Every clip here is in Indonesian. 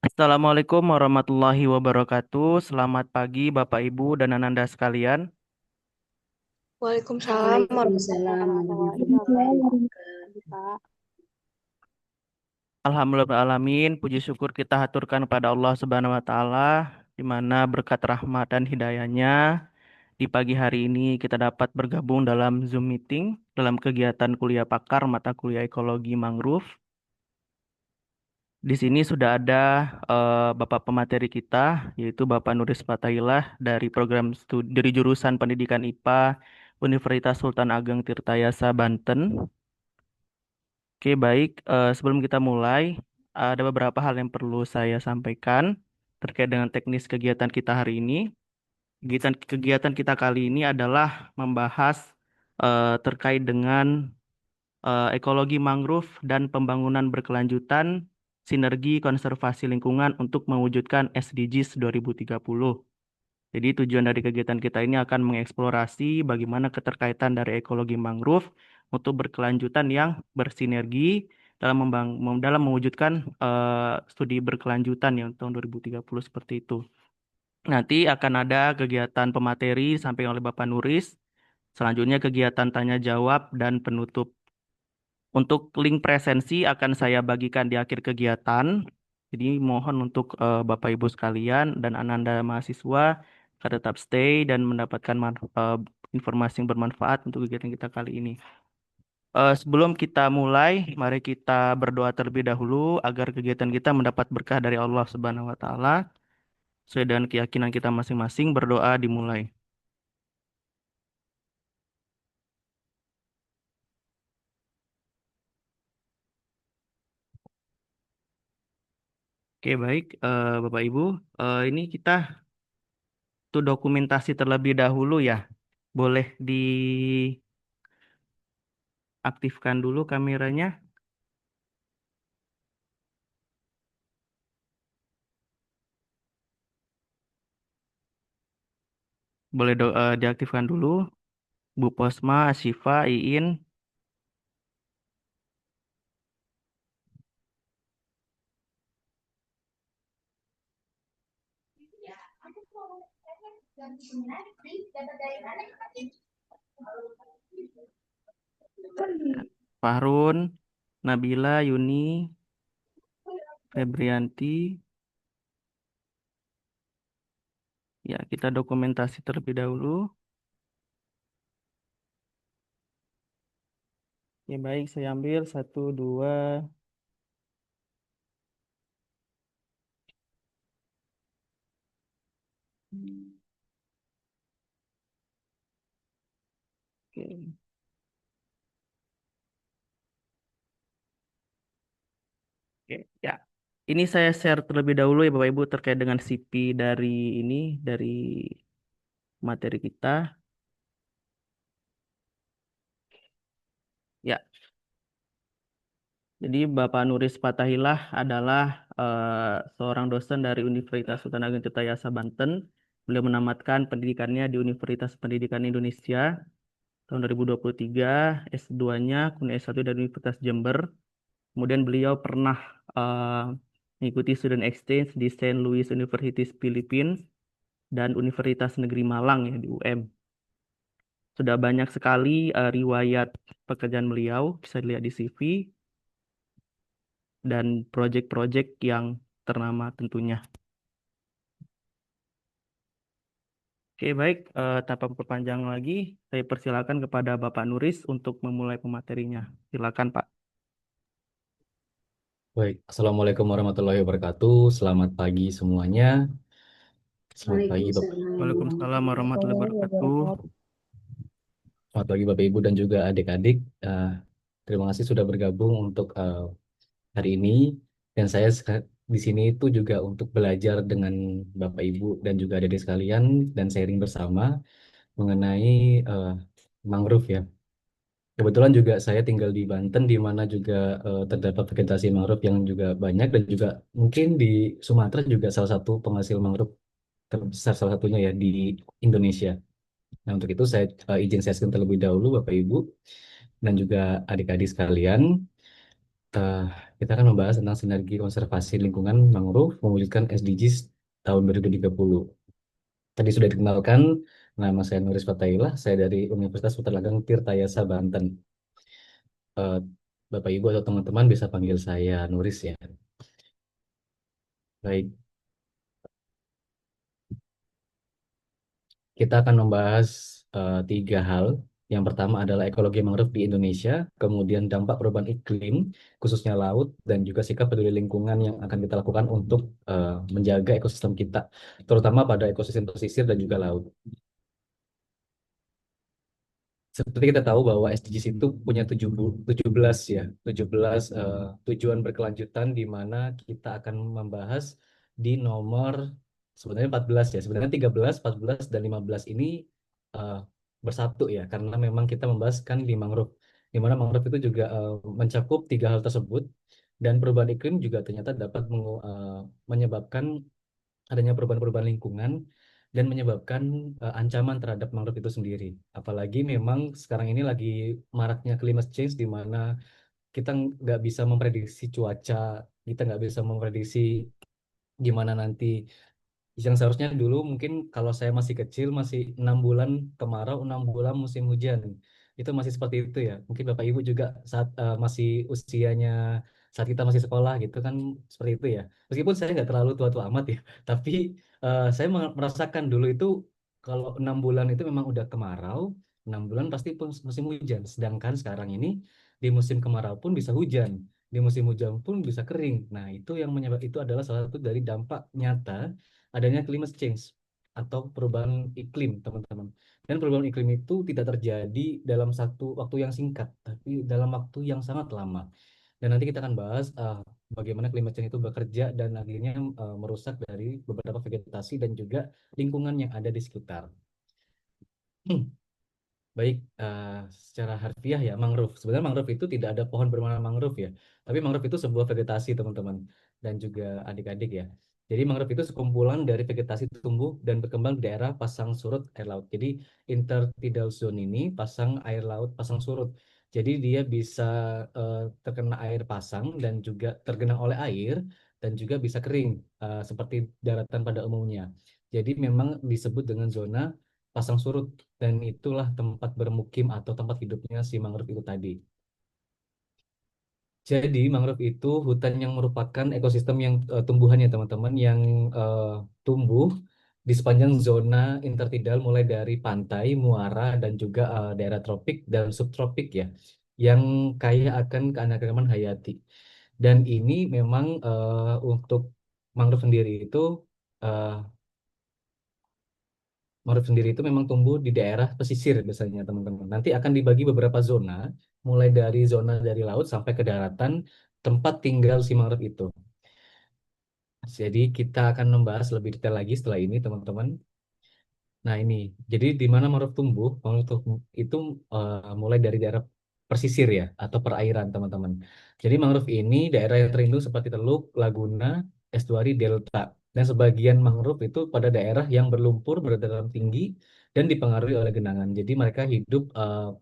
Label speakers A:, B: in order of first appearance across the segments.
A: Assalamualaikum warahmatullahi wabarakatuh. Selamat pagi Bapak Ibu dan Ananda sekalian.
B: Waalaikumsalam
C: Waalaikumsalam
B: warahmatullahi
C: warahmatullahi
B: wabarakatuh,
C: wabarakatuh.
B: Kak.
A: Alhamdulillahirrahmanirrahim. Puji syukur kita haturkan kepada Allah Subhanahu wa taala di mana berkat rahmat dan hidayahnya di pagi hari ini kita dapat bergabung dalam Zoom meeting dalam kegiatan kuliah pakar mata kuliah ekologi mangrove. Di sini sudah ada Bapak pemateri kita yaitu Bapak Nuris Fatahillah dari program studi dari jurusan Pendidikan IPA Universitas Sultan Ageng Tirtayasa Banten. Oke, baik. Sebelum kita mulai, ada beberapa hal yang perlu saya sampaikan terkait dengan teknis kegiatan kita hari ini. Kegiatan kita kali ini adalah membahas terkait dengan ekologi mangrove dan pembangunan berkelanjutan, sinergi konservasi lingkungan untuk mewujudkan SDGs 2030. Jadi tujuan dari kegiatan kita ini akan mengeksplorasi bagaimana keterkaitan dari ekologi mangrove untuk berkelanjutan yang bersinergi dalam mewujudkan studi berkelanjutan yang tahun 2030 seperti itu. Nanti akan ada kegiatan pemateri sampai oleh Bapak Nuris. Selanjutnya kegiatan tanya jawab dan penutup. Untuk link presensi akan saya bagikan di akhir kegiatan. Jadi mohon untuk Bapak Ibu sekalian dan Ananda mahasiswa agar tetap stay dan mendapatkan informasi yang bermanfaat untuk kegiatan kita kali ini. Sebelum kita mulai, mari kita berdoa terlebih dahulu agar kegiatan kita mendapat berkah dari Allah Subhanahu wa taala. Sesuai dengan keyakinan kita masing-masing, berdoa dimulai. Oke, baik, Bapak Ibu. Ini kita tuh dokumentasi terlebih dahulu ya. Boleh diaktifkan dulu kameranya. Boleh diaktifkan dulu. Bu Posma, Asyifa, Iin. Fahrun, Nabila, Yuni, Febrianti. Ya, kita dokumentasi terlebih dahulu. Ya, baik, saya ambil satu, dua. Oke, oke, ya. Ini saya share terlebih dahulu ya Bapak Ibu terkait dengan CP dari ini, dari materi kita. Ya, jadi Bapak Nuris Fatahillah adalah seorang dosen dari Universitas Sultan Ageng Tirtayasa Banten. Beliau menamatkan pendidikannya di Universitas Pendidikan Indonesia tahun 2023, S2-nya kemudian S1 dari Universitas Jember. Kemudian beliau pernah eh, mengikuti student exchange di Saint Louis University Philippines dan Universitas Negeri Malang ya di UM. Sudah banyak sekali riwayat pekerjaan beliau, bisa dilihat di CV dan proyek-proyek yang ternama tentunya. Oke, baik. Tanpa perpanjang lagi, saya persilakan kepada Bapak Nuris untuk memulai pematerinya. Silakan, Pak.
D: Baik, Assalamualaikum warahmatullahi wabarakatuh. Selamat pagi semuanya. Selamat pagi,
C: Waalaikumsalam
A: Waalaikumsalam warahmatullahi
C: warahmatullahi
A: wabarakatuh.
C: wabarakatuh.
D: Selamat pagi Bapak Ibu dan juga adik-adik. Terima kasih sudah bergabung untuk hari ini. Dan saya di sini itu juga untuk belajar dengan Bapak Ibu dan juga adik-adik sekalian dan sharing bersama mengenai eh, mangrove ya. Kebetulan juga saya tinggal di Banten, di mana juga terdapat vegetasi mangrove yang juga banyak dan juga mungkin di Sumatera juga salah satu penghasil mangrove terbesar salah satunya ya di Indonesia. Nah, untuk itu saya izin share terlebih dahulu Bapak Ibu dan juga adik-adik sekalian. Eh, kita akan membahas tentang sinergi konservasi lingkungan mangrove mewujudkan SDGs tahun 2030. Tadi sudah dikenalkan, nama saya Nuris Fatailah, saya dari Universitas Putra Langgeng Tirtayasa, Banten. Eh, Bapak Ibu atau teman-teman bisa panggil saya Nuris ya. Baik, kita akan membahas tiga hal. Yang pertama adalah ekologi mangrove di Indonesia, kemudian dampak perubahan iklim, khususnya laut, dan juga sikap peduli lingkungan yang akan kita lakukan untuk menjaga ekosistem kita, terutama pada ekosistem pesisir dan juga laut. Seperti kita tahu bahwa SDGs itu punya 17 ya, 17 tujuan berkelanjutan di mana kita akan membahas di nomor sebenarnya 14 ya. Sebenarnya 13, 14 dan 15 ini eh, bersatu ya karena memang kita membahas kan di mangrove. Di mana mangrove itu juga mencakup tiga hal tersebut dan perubahan iklim juga ternyata dapat menyebabkan adanya perubahan-perubahan lingkungan dan menyebabkan ancaman terhadap mangrove itu sendiri. Apalagi memang sekarang ini lagi maraknya climate change di mana kita nggak bisa memprediksi cuaca, kita nggak bisa memprediksi gimana nanti yang seharusnya dulu mungkin kalau saya masih kecil masih 6 bulan kemarau, 6 bulan musim hujan. Itu masih seperti itu ya. Mungkin Bapak Ibu juga saat masih usianya saat kita masih sekolah gitu kan seperti itu ya. Meskipun saya nggak terlalu tua-tua amat ya, tapi saya merasakan dulu itu kalau 6 bulan itu memang udah kemarau, 6 bulan pasti pun musim hujan. Sedangkan sekarang ini di musim kemarau pun bisa hujan, di musim hujan pun bisa kering. Nah, itu yang menyebab itu adalah salah satu dari dampak nyata adanya climate change atau perubahan iklim, teman-teman. Dan perubahan iklim itu tidak terjadi dalam satu waktu yang singkat, tapi dalam waktu yang sangat lama. Dan nanti kita akan bahas bagaimana climate change itu bekerja dan akhirnya merusak dari beberapa vegetasi dan juga lingkungan yang ada di sekitar. Baik, secara harfiah ya, mangrove. Sebenarnya mangrove itu tidak ada pohon berwarna mangrove ya, tapi mangrove itu sebuah vegetasi teman-teman dan juga adik-adik ya. Jadi mangrove itu sekumpulan dari vegetasi tumbuh dan berkembang di daerah pasang surut air laut. Jadi intertidal zone ini pasang air laut pasang surut. Jadi dia bisa terkena air pasang dan juga tergenang oleh air dan juga bisa kering seperti daratan pada umumnya. Jadi memang disebut dengan zona pasang surut dan itulah tempat bermukim atau tempat hidupnya si mangrove itu tadi. Jadi mangrove itu hutan yang merupakan ekosistem yang tumbuhannya teman-teman yang eh, tumbuh di sepanjang zona intertidal mulai dari pantai, muara dan juga daerah tropik dan subtropik ya yang kaya akan keanekaragaman hayati. Dan ini memang untuk mangrove sendiri itu eh, mangrove sendiri itu memang tumbuh di daerah pesisir biasanya teman-teman. Nanti akan dibagi beberapa zona, mulai dari zona dari laut sampai ke daratan tempat tinggal si mangrove itu. Jadi kita akan membahas lebih detail lagi setelah ini teman-teman. Nah ini, jadi di mana mangrove tumbuh itu mulai dari daerah pesisir ya, atau perairan teman-teman. Jadi mangrove ini daerah yang terlindung seperti teluk, laguna, estuari, delta. Dan sebagian mangrove itu pada daerah yang berlumpur, berdataran tinggi, dan dipengaruhi oleh genangan. Jadi mereka hidup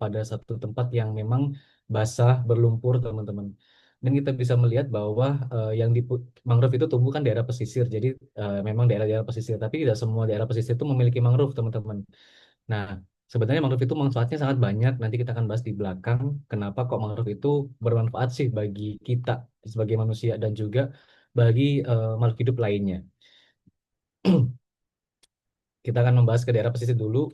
D: pada satu tempat yang memang basah, berlumpur teman-teman. Dan kita bisa melihat bahwa yang di mangrove itu tumbuh kan daerah pesisir. Jadi memang daerah-daerah pesisir, tapi tidak semua daerah pesisir itu memiliki mangrove, teman-teman. Nah, sebenarnya mangrove itu manfaatnya sangat banyak. Nanti kita akan bahas di belakang kenapa kok mangrove itu bermanfaat sih bagi kita sebagai manusia dan juga bagi makhluk hidup lainnya. Kita akan membahas ke daerah pesisir dulu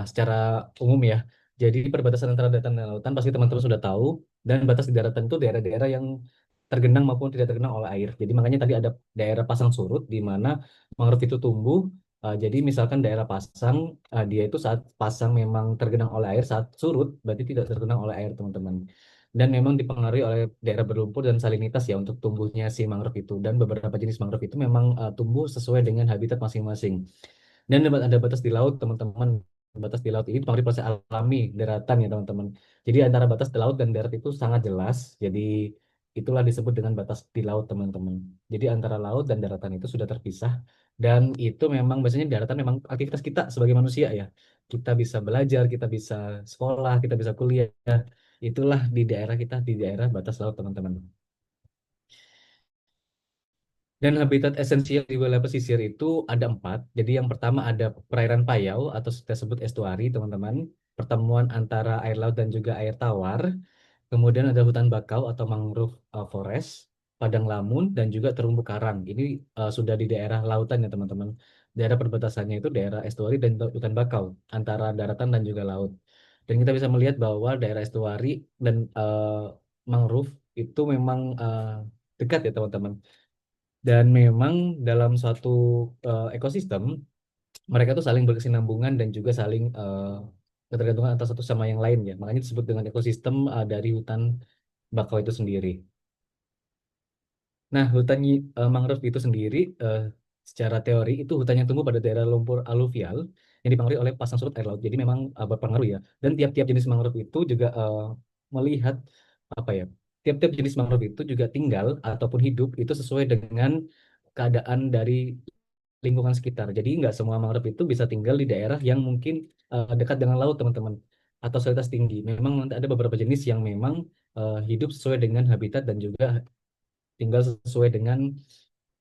D: secara umum ya. Jadi perbatasan antara daratan dan lautan pasti teman-teman sudah tahu dan batas di daratan itu daerah-daerah yang tergenang maupun tidak tergenang oleh air. Jadi makanya tadi ada daerah pasang surut di mana mangrove itu tumbuh. Jadi misalkan daerah pasang dia itu saat pasang memang tergenang oleh air, saat surut berarti tidak tergenang oleh air teman-teman. Dan memang dipengaruhi oleh daerah berlumpur dan salinitas ya untuk tumbuhnya si mangrove itu. Dan beberapa jenis mangrove itu memang tumbuh sesuai dengan habitat masing-masing. Dan ada batas di laut, teman-teman. Batas di laut ini dipengaruhi proses alami daratan ya, teman-teman. Jadi antara batas di laut dan darat itu sangat jelas. Jadi itulah disebut dengan batas di laut, teman-teman. Jadi antara laut dan daratan itu sudah terpisah. Dan itu memang biasanya di daratan memang aktivitas kita sebagai manusia ya. Kita bisa belajar, kita bisa sekolah, kita bisa kuliah. Itulah di daerah kita, di daerah batas laut, teman-teman. Dan habitat esensial di wilayah pesisir itu ada empat. Jadi yang pertama ada perairan payau atau kita sebut estuari, teman-teman. Pertemuan antara air laut dan juga air tawar. Kemudian ada hutan bakau atau mangrove forest, padang lamun, dan juga terumbu karang. Ini sudah di daerah lautan ya teman-teman. Daerah perbatasannya itu daerah estuari dan hutan bakau antara daratan dan juga laut. Dan kita bisa melihat bahwa daerah estuari dan mangrove itu memang dekat ya teman-teman. Dan memang dalam suatu ekosistem mereka tuh saling berkesinambungan dan juga saling ketergantungan antara satu sama yang lain ya. Makanya disebut dengan ekosistem dari hutan bakau itu sendiri. Nah, mangrove itu sendiri secara teori itu hutan yang tumbuh pada daerah lumpur aluvial yang dipengaruhi oleh pasang surut air laut. Jadi memang berpengaruh ya. Dan tiap-tiap jenis mangrove itu juga melihat apa ya? Tiap-tiap jenis mangrove itu juga tinggal ataupun hidup itu sesuai dengan keadaan dari lingkungan sekitar. Jadi nggak semua mangrove itu bisa tinggal di daerah yang mungkin dekat dengan laut, teman-teman, atau salinitas tinggi. Memang nanti ada beberapa jenis yang memang hidup sesuai dengan habitat dan juga tinggal sesuai dengan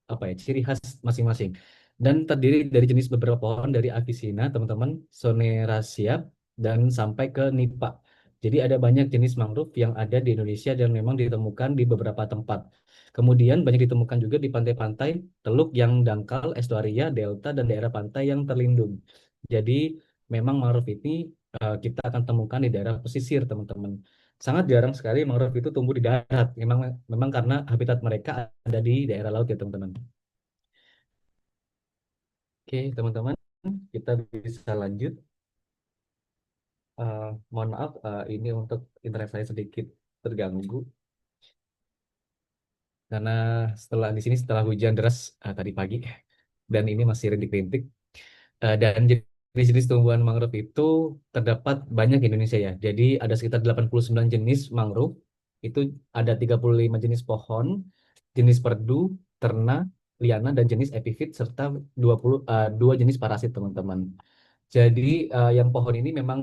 D: apa ya ciri khas masing-masing dan terdiri dari jenis beberapa pohon dari Avicenna teman-teman, Soneraceae dan sampai ke Nipa. Jadi ada banyak jenis mangrove yang ada di Indonesia dan memang ditemukan di beberapa tempat. Kemudian banyak ditemukan juga di pantai-pantai, teluk yang dangkal, estuaria, delta dan daerah pantai yang terlindung. Jadi memang mangrove ini kita akan temukan di daerah pesisir teman-teman. Sangat jarang sekali mangrove itu tumbuh di darat. Memang memang karena habitat mereka ada di daerah laut ya teman-teman. Oke teman-teman, kita bisa lanjut. Mohon maaf, ini untuk internet saya sedikit terganggu karena setelah di sini setelah hujan deras tadi pagi dan ini masih rintik-rintik. Dan jenis-jenis tumbuhan mangrove itu terdapat banyak di Indonesia ya. Jadi ada sekitar 89 jenis mangrove. Itu ada 35 jenis pohon, jenis perdu, terna, liana, dan jenis epifit, serta 2 jenis parasit, teman-teman. Jadi yang pohon ini memang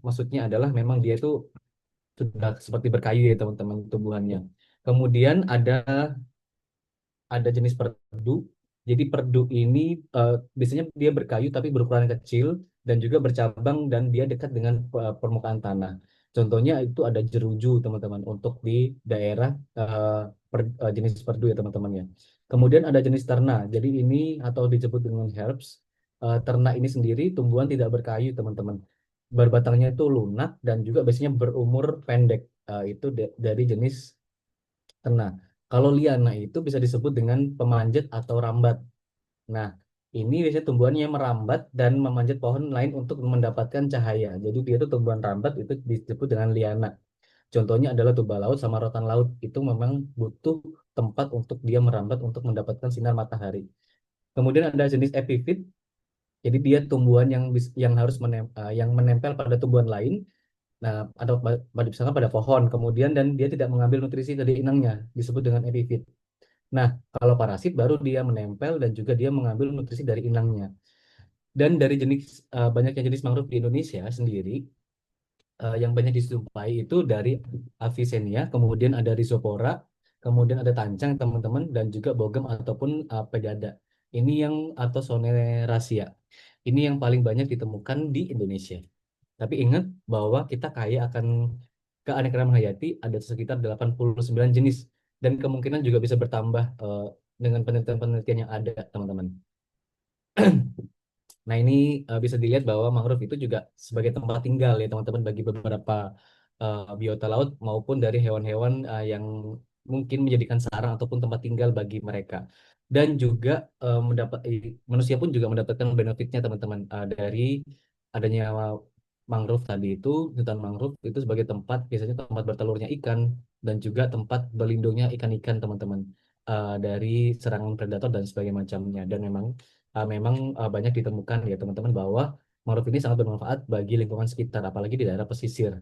D: maksudnya adalah memang dia itu sudah seperti berkayu ya teman-teman tumbuhannya. Kemudian ada jenis perdu. Jadi perdu ini biasanya dia berkayu tapi berukuran kecil dan juga bercabang dan dia dekat dengan permukaan tanah. Contohnya itu ada jeruju teman-teman untuk di daerah jenis perdu ya teman-teman ya. Kemudian ada jenis terna. Jadi ini atau disebut dengan herbs. Terna ini sendiri tumbuhan tidak berkayu teman-teman. Berbatangnya itu lunak dan juga biasanya berumur pendek. Itu dari jenis terna. Kalau liana itu bisa disebut dengan pemanjat atau rambat. Nah, ini biasanya tumbuhannya merambat dan memanjat pohon lain untuk mendapatkan cahaya. Jadi dia itu tumbuhan rambat itu disebut dengan liana. Contohnya adalah tuba laut sama rotan laut. Itu memang butuh tempat untuk dia merambat untuk mendapatkan sinar matahari. Kemudian ada jenis epifit. Jadi dia tumbuhan yang harus yang menempel pada tumbuhan lain. Nah, atau misalkan pada pohon. Kemudian dan dia tidak mengambil nutrisi dari inangnya. Disebut dengan epifit. Nah, kalau parasit baru dia menempel dan juga dia mengambil nutrisi dari inangnya. Dan dari banyaknya jenis mangrove di Indonesia sendiri, yang banyak dijumpai itu dari Avicennia, kemudian ada Rhizopora, kemudian ada tancang teman-teman, dan juga bogem ataupun pedada. Ini yang atau Soneraceae. Ini yang paling banyak ditemukan di Indonesia. Tapi ingat bahwa kita kaya akan keanekaragaman hayati ada sekitar 89 jenis dan kemungkinan juga bisa bertambah dengan penelitian-penelitian yang ada, teman-teman. Nah, ini bisa dilihat bahwa mangrove itu juga sebagai tempat tinggal ya, teman-teman, bagi beberapa biota laut maupun dari hewan-hewan yang mungkin menjadikan sarang ataupun tempat tinggal bagi mereka. Dan juga manusia pun juga mendapatkan benefitnya, teman-teman, dari adanya mangrove tadi itu, hutan mangrove itu sebagai tempat biasanya tempat bertelurnya ikan dan juga tempat berlindungnya ikan-ikan, teman-teman, dari serangan predator dan sebagainya macamnya. Dan memang banyak ditemukan ya teman-teman bahwa mangrove ini sangat bermanfaat bagi lingkungan sekitar, apalagi di daerah pesisir.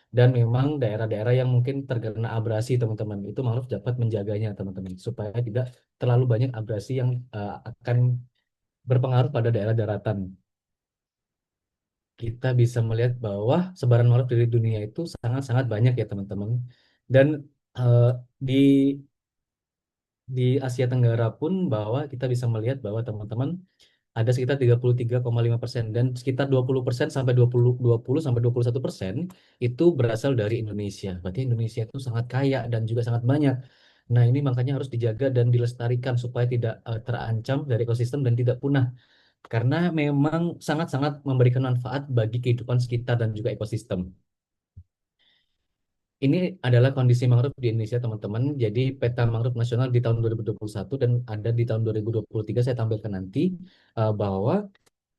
D: Dan memang daerah-daerah yang mungkin terkena abrasi teman-teman, itu mangrove dapat menjaganya teman-teman, supaya tidak terlalu banyak abrasi yang akan berpengaruh pada daerah daratan. Kita bisa melihat bahwa sebaran mangrove di dunia itu sangat-sangat banyak ya teman-teman. Dan eh, di di Asia Tenggara pun bahwa kita bisa melihat bahwa teman-teman ada sekitar 33,5% dan sekitar 20% sampai 20 sampai 21% itu berasal dari Indonesia. Berarti Indonesia itu sangat kaya dan juga sangat banyak. Nah, ini makanya harus dijaga dan dilestarikan supaya tidak terancam dari ekosistem dan tidak punah. Karena memang sangat-sangat memberikan manfaat bagi kehidupan sekitar dan juga ekosistem. Ini adalah kondisi mangrove di Indonesia, teman-teman. Jadi peta mangrove nasional di tahun 2021 dan ada di tahun 2023 saya tampilkan nanti bahwa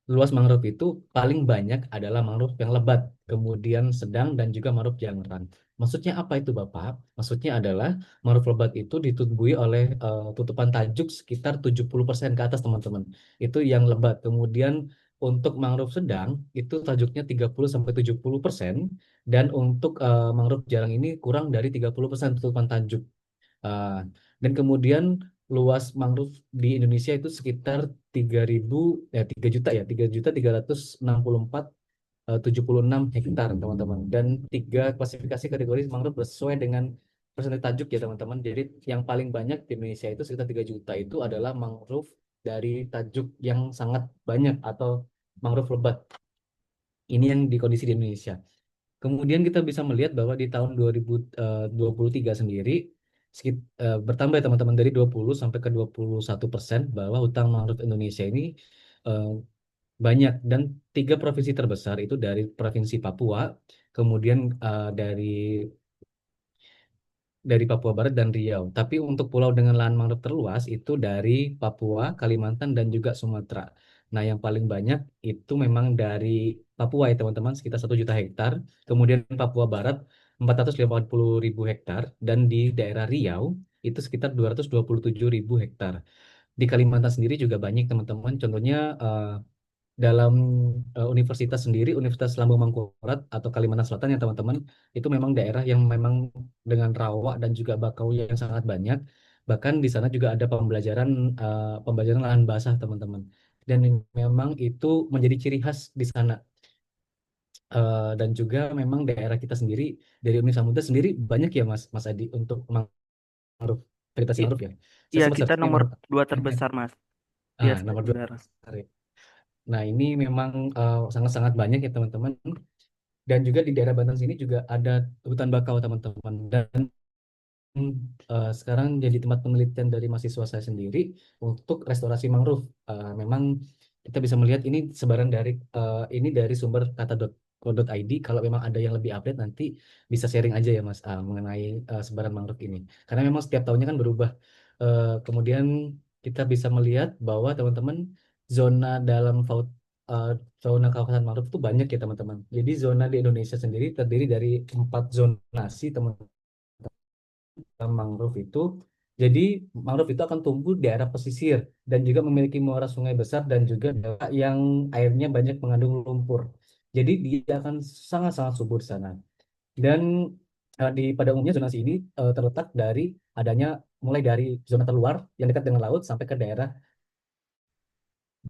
D: luas mangrove itu paling banyak adalah mangrove yang lebat, kemudian sedang dan juga mangrove jangan. Maksudnya apa itu, Bapak? Maksudnya adalah mangrove lebat itu ditumbuhi oleh tutupan tajuk sekitar 70% ke atas, teman-teman. Itu yang lebat. Kemudian untuk mangrove sedang itu tajuknya 30 sampai 70% dan untuk mangrove jarang ini kurang dari 30% tutupan tajuk. Uh, dan kemudian luas mangrove di Indonesia itu sekitar 3.000 3 juta ya 3.364.76 hektar, teman-teman. Dan tiga klasifikasi kategori mangrove sesuai dengan persentase tajuk ya, teman-teman. Jadi yang paling banyak di Indonesia itu sekitar 3 juta itu adalah mangrove dari tajuk yang sangat banyak atau mangrove lebat. Ini yang di kondisi di Indonesia. Kemudian kita bisa melihat bahwa di tahun 2023 sendiri bertambah ya, teman-teman, dari 20 sampai ke 21% bahwa hutan mangrove Indonesia ini eh, banyak, dan tiga provinsi terbesar itu dari Provinsi Papua, kemudian dari Papua Barat dan Riau. Tapi untuk pulau dengan lahan mangrove terluas itu dari Papua, Kalimantan, dan juga Sumatera. Nah, yang paling banyak itu memang dari Papua ya, teman-teman, sekitar 1 juta hektar. Kemudian Papua Barat 450.000 hektar. Dan di daerah Riau itu sekitar 227.000 hektar. Di Kalimantan sendiri juga banyak, teman-teman. Contohnya dalam universitas sendiri, Universitas Lambung Mangkurat atau Kalimantan Selatan ya, teman-teman, itu memang daerah yang memang dengan rawa dan juga bakau yang sangat banyak. Bahkan di sana juga ada pembelajaran lahan basah, teman-teman. Dan memang itu menjadi ciri khas di sana. Dan juga memang daerah kita sendiri dari Uni Samudra sendiri banyak ya, Mas Adi, untuk mangrove, vegetasi
A: I-
D: mangrove ya. Saya
A: Iya,
D: sempat
A: kita
D: searching
A: nomor
D: memang
A: 2 terbesar, Mas. Iya,
D: ah nomor dua.
A: benar.
D: Nah, ini memang sangat-sangat banyak ya, teman-teman. Dan juga di daerah Banten sini juga ada hutan bakau, teman-teman. Dan sekarang jadi tempat penelitian dari mahasiswa saya sendiri untuk restorasi mangrove. Memang kita bisa melihat ini sebaran dari ini dari sumber kata.co.id. Kalau memang ada yang lebih update nanti bisa sharing aja ya, Mas, mengenai sebaran mangrove ini. Karena memang setiap tahunnya kan berubah. Kemudian kita bisa melihat bahwa, teman-teman, zona dalam eh, zona kawasan mangrove itu banyak ya, teman-teman. Jadi zona di Indonesia sendiri terdiri dari 4 zonasi, teman-teman, mangrove itu. Jadi mangrove itu akan tumbuh di daerah pesisir dan juga memiliki muara sungai besar dan juga daerah yang airnya banyak mengandung lumpur. Jadi dia akan sangat-sangat subur di sana. Dan pada umumnya zonasi ini terletak dari adanya mulai dari zona terluar yang dekat dengan laut sampai ke daerah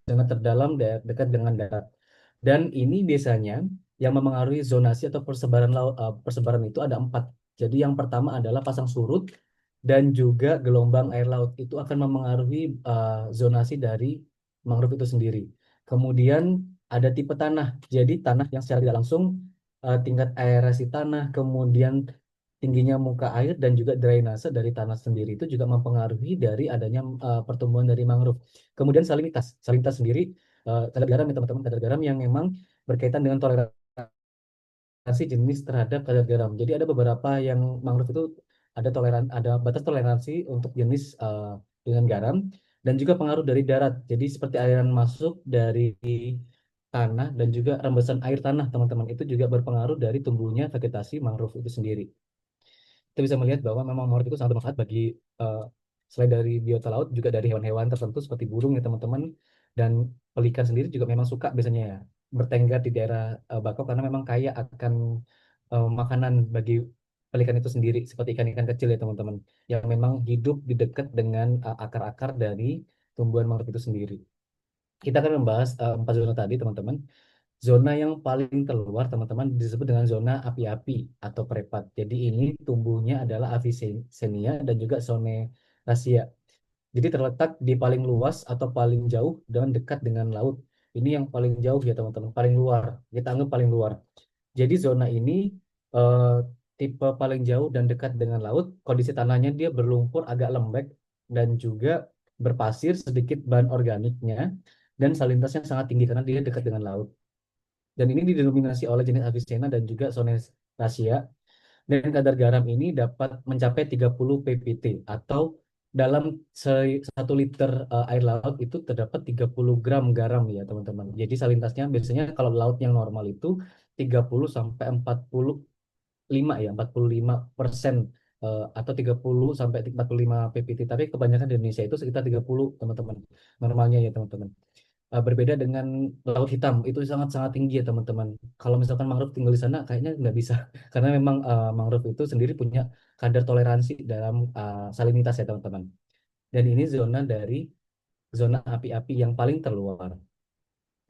D: zona terdalam dekat dengan darat. Dan ini biasanya yang memengaruhi zonasi atau persebaran itu ada 4. Jadi yang pertama adalah pasang surut dan juga gelombang air laut itu akan memengaruhi zonasi dari mangrove itu sendiri. Kemudian ada tipe tanah. Jadi tanah yang secara tidak langsung tingkat aerasi tanah, kemudian tingginya muka air dan juga drainase dari tanah sendiri itu juga mempengaruhi dari adanya pertumbuhan dari mangrove. Kemudian salinitas. Salinitas sendiri kadar garam ya, teman-teman, kadar garam yang memang berkaitan dengan toleransi jenis terhadap kadar garam. Jadi ada beberapa yang mangrove itu ada batas toleransi untuk jenis dengan garam dan juga pengaruh dari darat. Jadi seperti aliran masuk dari tanah dan juga rembesan air tanah, teman-teman, itu juga berpengaruh dari tumbuhnya vegetasi mangrove itu sendiri. Kita bisa melihat bahwa memang mangrove itu sangat bermanfaat bagi eh, selain dari biota laut juga dari hewan-hewan tertentu seperti burung ya, teman-teman, dan pelikan sendiri juga memang suka biasanya ya bertengger di daerah bakau karena memang kaya akan makanan bagi pelikan itu sendiri seperti ikan-ikan kecil ya, teman-teman, yang memang hidup di dekat dengan akar-akar dari tumbuhan mangrove itu sendiri. Kita akan membahas 4 zona tadi, teman-teman. Zona yang paling keluar, teman-teman, disebut dengan zona api-api atau prepat. Jadi ini tumbuhnya adalah Avicennia dan juga Soneraceae. Jadi terletak di paling luas atau paling jauh dan dekat dengan laut. Ini yang paling jauh ya teman-teman, paling luar. Kita anggap paling luar. Jadi zona ini eh, tipe paling jauh dan dekat dengan laut. Kondisi tanahnya dia berlumpur agak lembek dan juga berpasir, sedikit bahan organiknya, dan salintasnya sangat tinggi karena dia dekat dengan laut. Dan ini didominasi oleh jenis Avicenna dan juga Soneraceae. Dan kadar garam ini dapat mencapai 30 ppt atau dalam 1 liter air laut itu terdapat 30 gram garam ya teman-teman. Jadi salintasnya biasanya kalau laut yang normal itu 30 sampai 45 ya, 45% atau 30 sampai 45 ppt. Tapi kebanyakan di Indonesia itu sekitar 30 teman-teman. Normalnya ya teman-teman. Berbeda dengan Laut Hitam itu sangat-sangat tinggi ya teman-teman. Kalau misalkan mangrove tinggal di sana kayaknya nggak bisa karena memang mangrove itu sendiri punya kadar toleransi dalam salinitas ya teman-teman. Dan ini zona api-api yang paling terluar.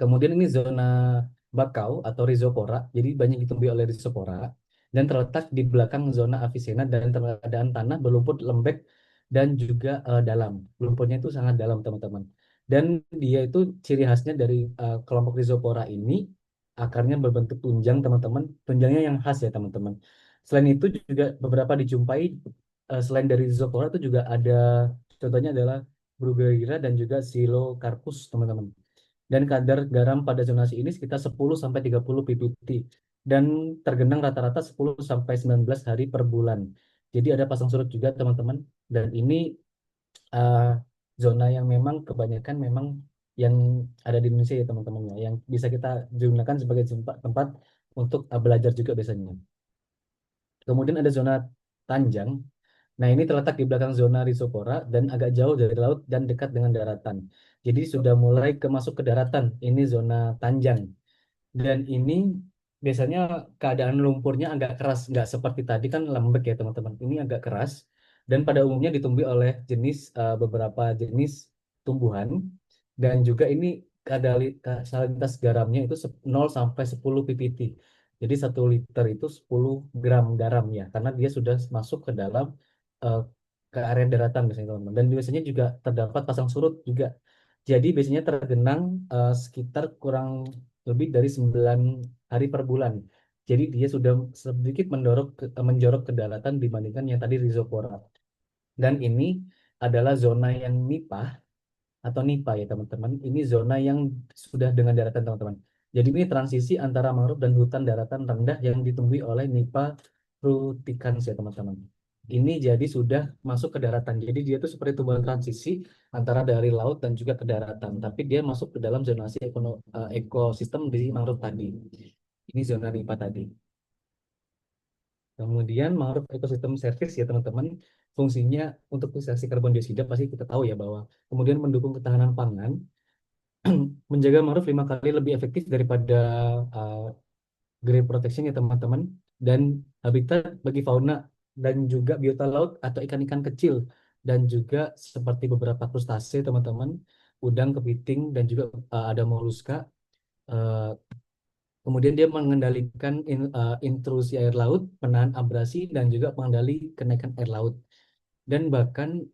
D: Kemudian ini zona bakau atau rhizopora, jadi banyak ditumbuhi oleh rhizopora dan terletak di belakang zona avicenna dan keadaan tanah berlumpur lembek dan juga dalam. Lumpurnya itu sangat dalam teman-teman. Dan dia itu ciri khasnya dari kelompok rhizopora ini akarnya berbentuk tunjang teman-teman, tunjangnya yang khas ya teman-teman. Selain itu juga beberapa dijumpai selain dari rhizopora itu juga ada contohnya adalah Bruguiera dan juga Xylocarpus teman-teman. Dan kadar garam pada zonasi ini sekitar 10 sampai 30 ppt dan tergenang rata-rata 10 sampai 19 hari per bulan. Jadi ada pasang surut juga teman-teman dan ini uh, zona yang memang kebanyakan memang yang ada di Indonesia ya teman-teman ya, yang bisa kita gunakan sebagai tempat untuk belajar juga biasanya. Kemudian ada zona Tanjang. Nah, ini terletak di belakang zona Rhizophora dan agak jauh dari laut dan dekat dengan daratan. Jadi sudah mulai ke masuk ke daratan. Ini zona Tanjang. Dan ini biasanya keadaan lumpurnya agak keras, nggak seperti tadi kan lembek ya teman-teman. Ini agak keras dan pada umumnya ditumbuhi oleh beberapa jenis tumbuhan dan juga ini salinitas garamnya itu 0 sampai 10 ppt. Jadi 1 liter itu 10 gram garam ya, karena dia sudah masuk ke dalam eh, ke area daratan biasanya teman-teman. Dan biasanya juga terdapat pasang surut juga. Jadi biasanya tergenang sekitar kurang lebih dari 9 hari per bulan. Jadi dia sudah sedikit menjorok ke daratan dibandingkan yang tadi Rhizopora. Dan ini adalah zona yang nipah atau nipa ya teman-teman. Ini zona yang sudah dengan daratan teman-teman. Jadi ini transisi antara mangrove dan hutan daratan rendah yang ditumbuhi oleh nipa fruticans ya teman-teman. Ini jadi sudah masuk ke daratan. Jadi dia itu seperti tumbuhan transisi antara dari laut dan juga ke daratan. Tapi dia masuk ke dalam zonasi ekosistem di mangrove tadi. Ini zona nipa tadi. Kemudian mangrove ecosystem service ya teman-teman, fungsinya untuk fixasi karbon dioksida pasti kita tahu ya bahwa kemudian mendukung ketahanan pangan, menjaga mangrove 5 kali lebih efektif daripada uh, green protection ya teman-teman, dan habitat bagi fauna dan juga biota laut atau ikan-ikan kecil dan juga seperti beberapa krustase teman-teman, udang, kepiting dan juga ada moluska. Uh, Kemudian dia mengendalikan intrusi air laut, penahan abrasi, dan juga pengendali kenaikan air laut. Dan bahkan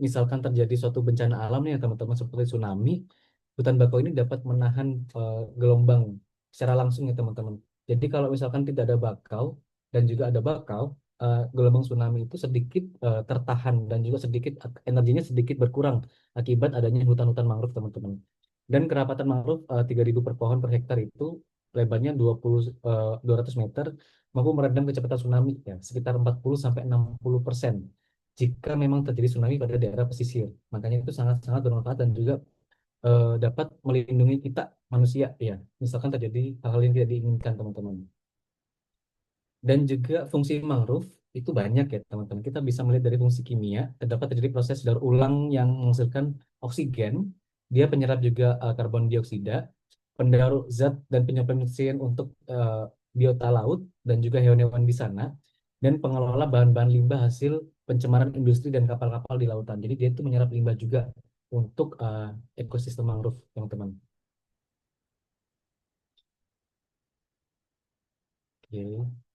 D: misalkan terjadi suatu bencana alam nih ya teman-teman seperti tsunami, hutan bakau ini dapat menahan gelombang secara langsung ya teman-teman. Jadi kalau misalkan tidak ada bakau dan juga ada bakau, gelombang tsunami itu sedikit tertahan dan juga sedikit energinya sedikit berkurang akibat adanya hutan-hutan mangrove teman-teman. Dan kerapatan mangrove 3.000 per pohon per hektar itu lebarnya 200 meter mampu meredam kecepatan tsunami ya sekitar 40 sampai 60% jika memang terjadi tsunami pada daerah pesisir. Makanya itu sangat-sangat bermanfaat dan juga dapat melindungi kita manusia ya. Misalkan terjadi hal-hal yang tidak diinginkan teman-teman. Dan juga fungsi mangrove itu banyak ya teman-teman. Kita bisa melihat dari fungsi kimia, terdapat terjadi proses daur ulang yang menghasilkan oksigen. Dia penyerap juga karbon dioksida, pendaur zat dan penyerap nutrien untuk biota laut dan juga hewan-hewan di sana, dan pengelola bahan-bahan limbah hasil pencemaran industri dan kapal-kapal di lautan. Jadi dia itu menyerap limbah juga untuk ekosistem mangrove, teman-teman. Oke,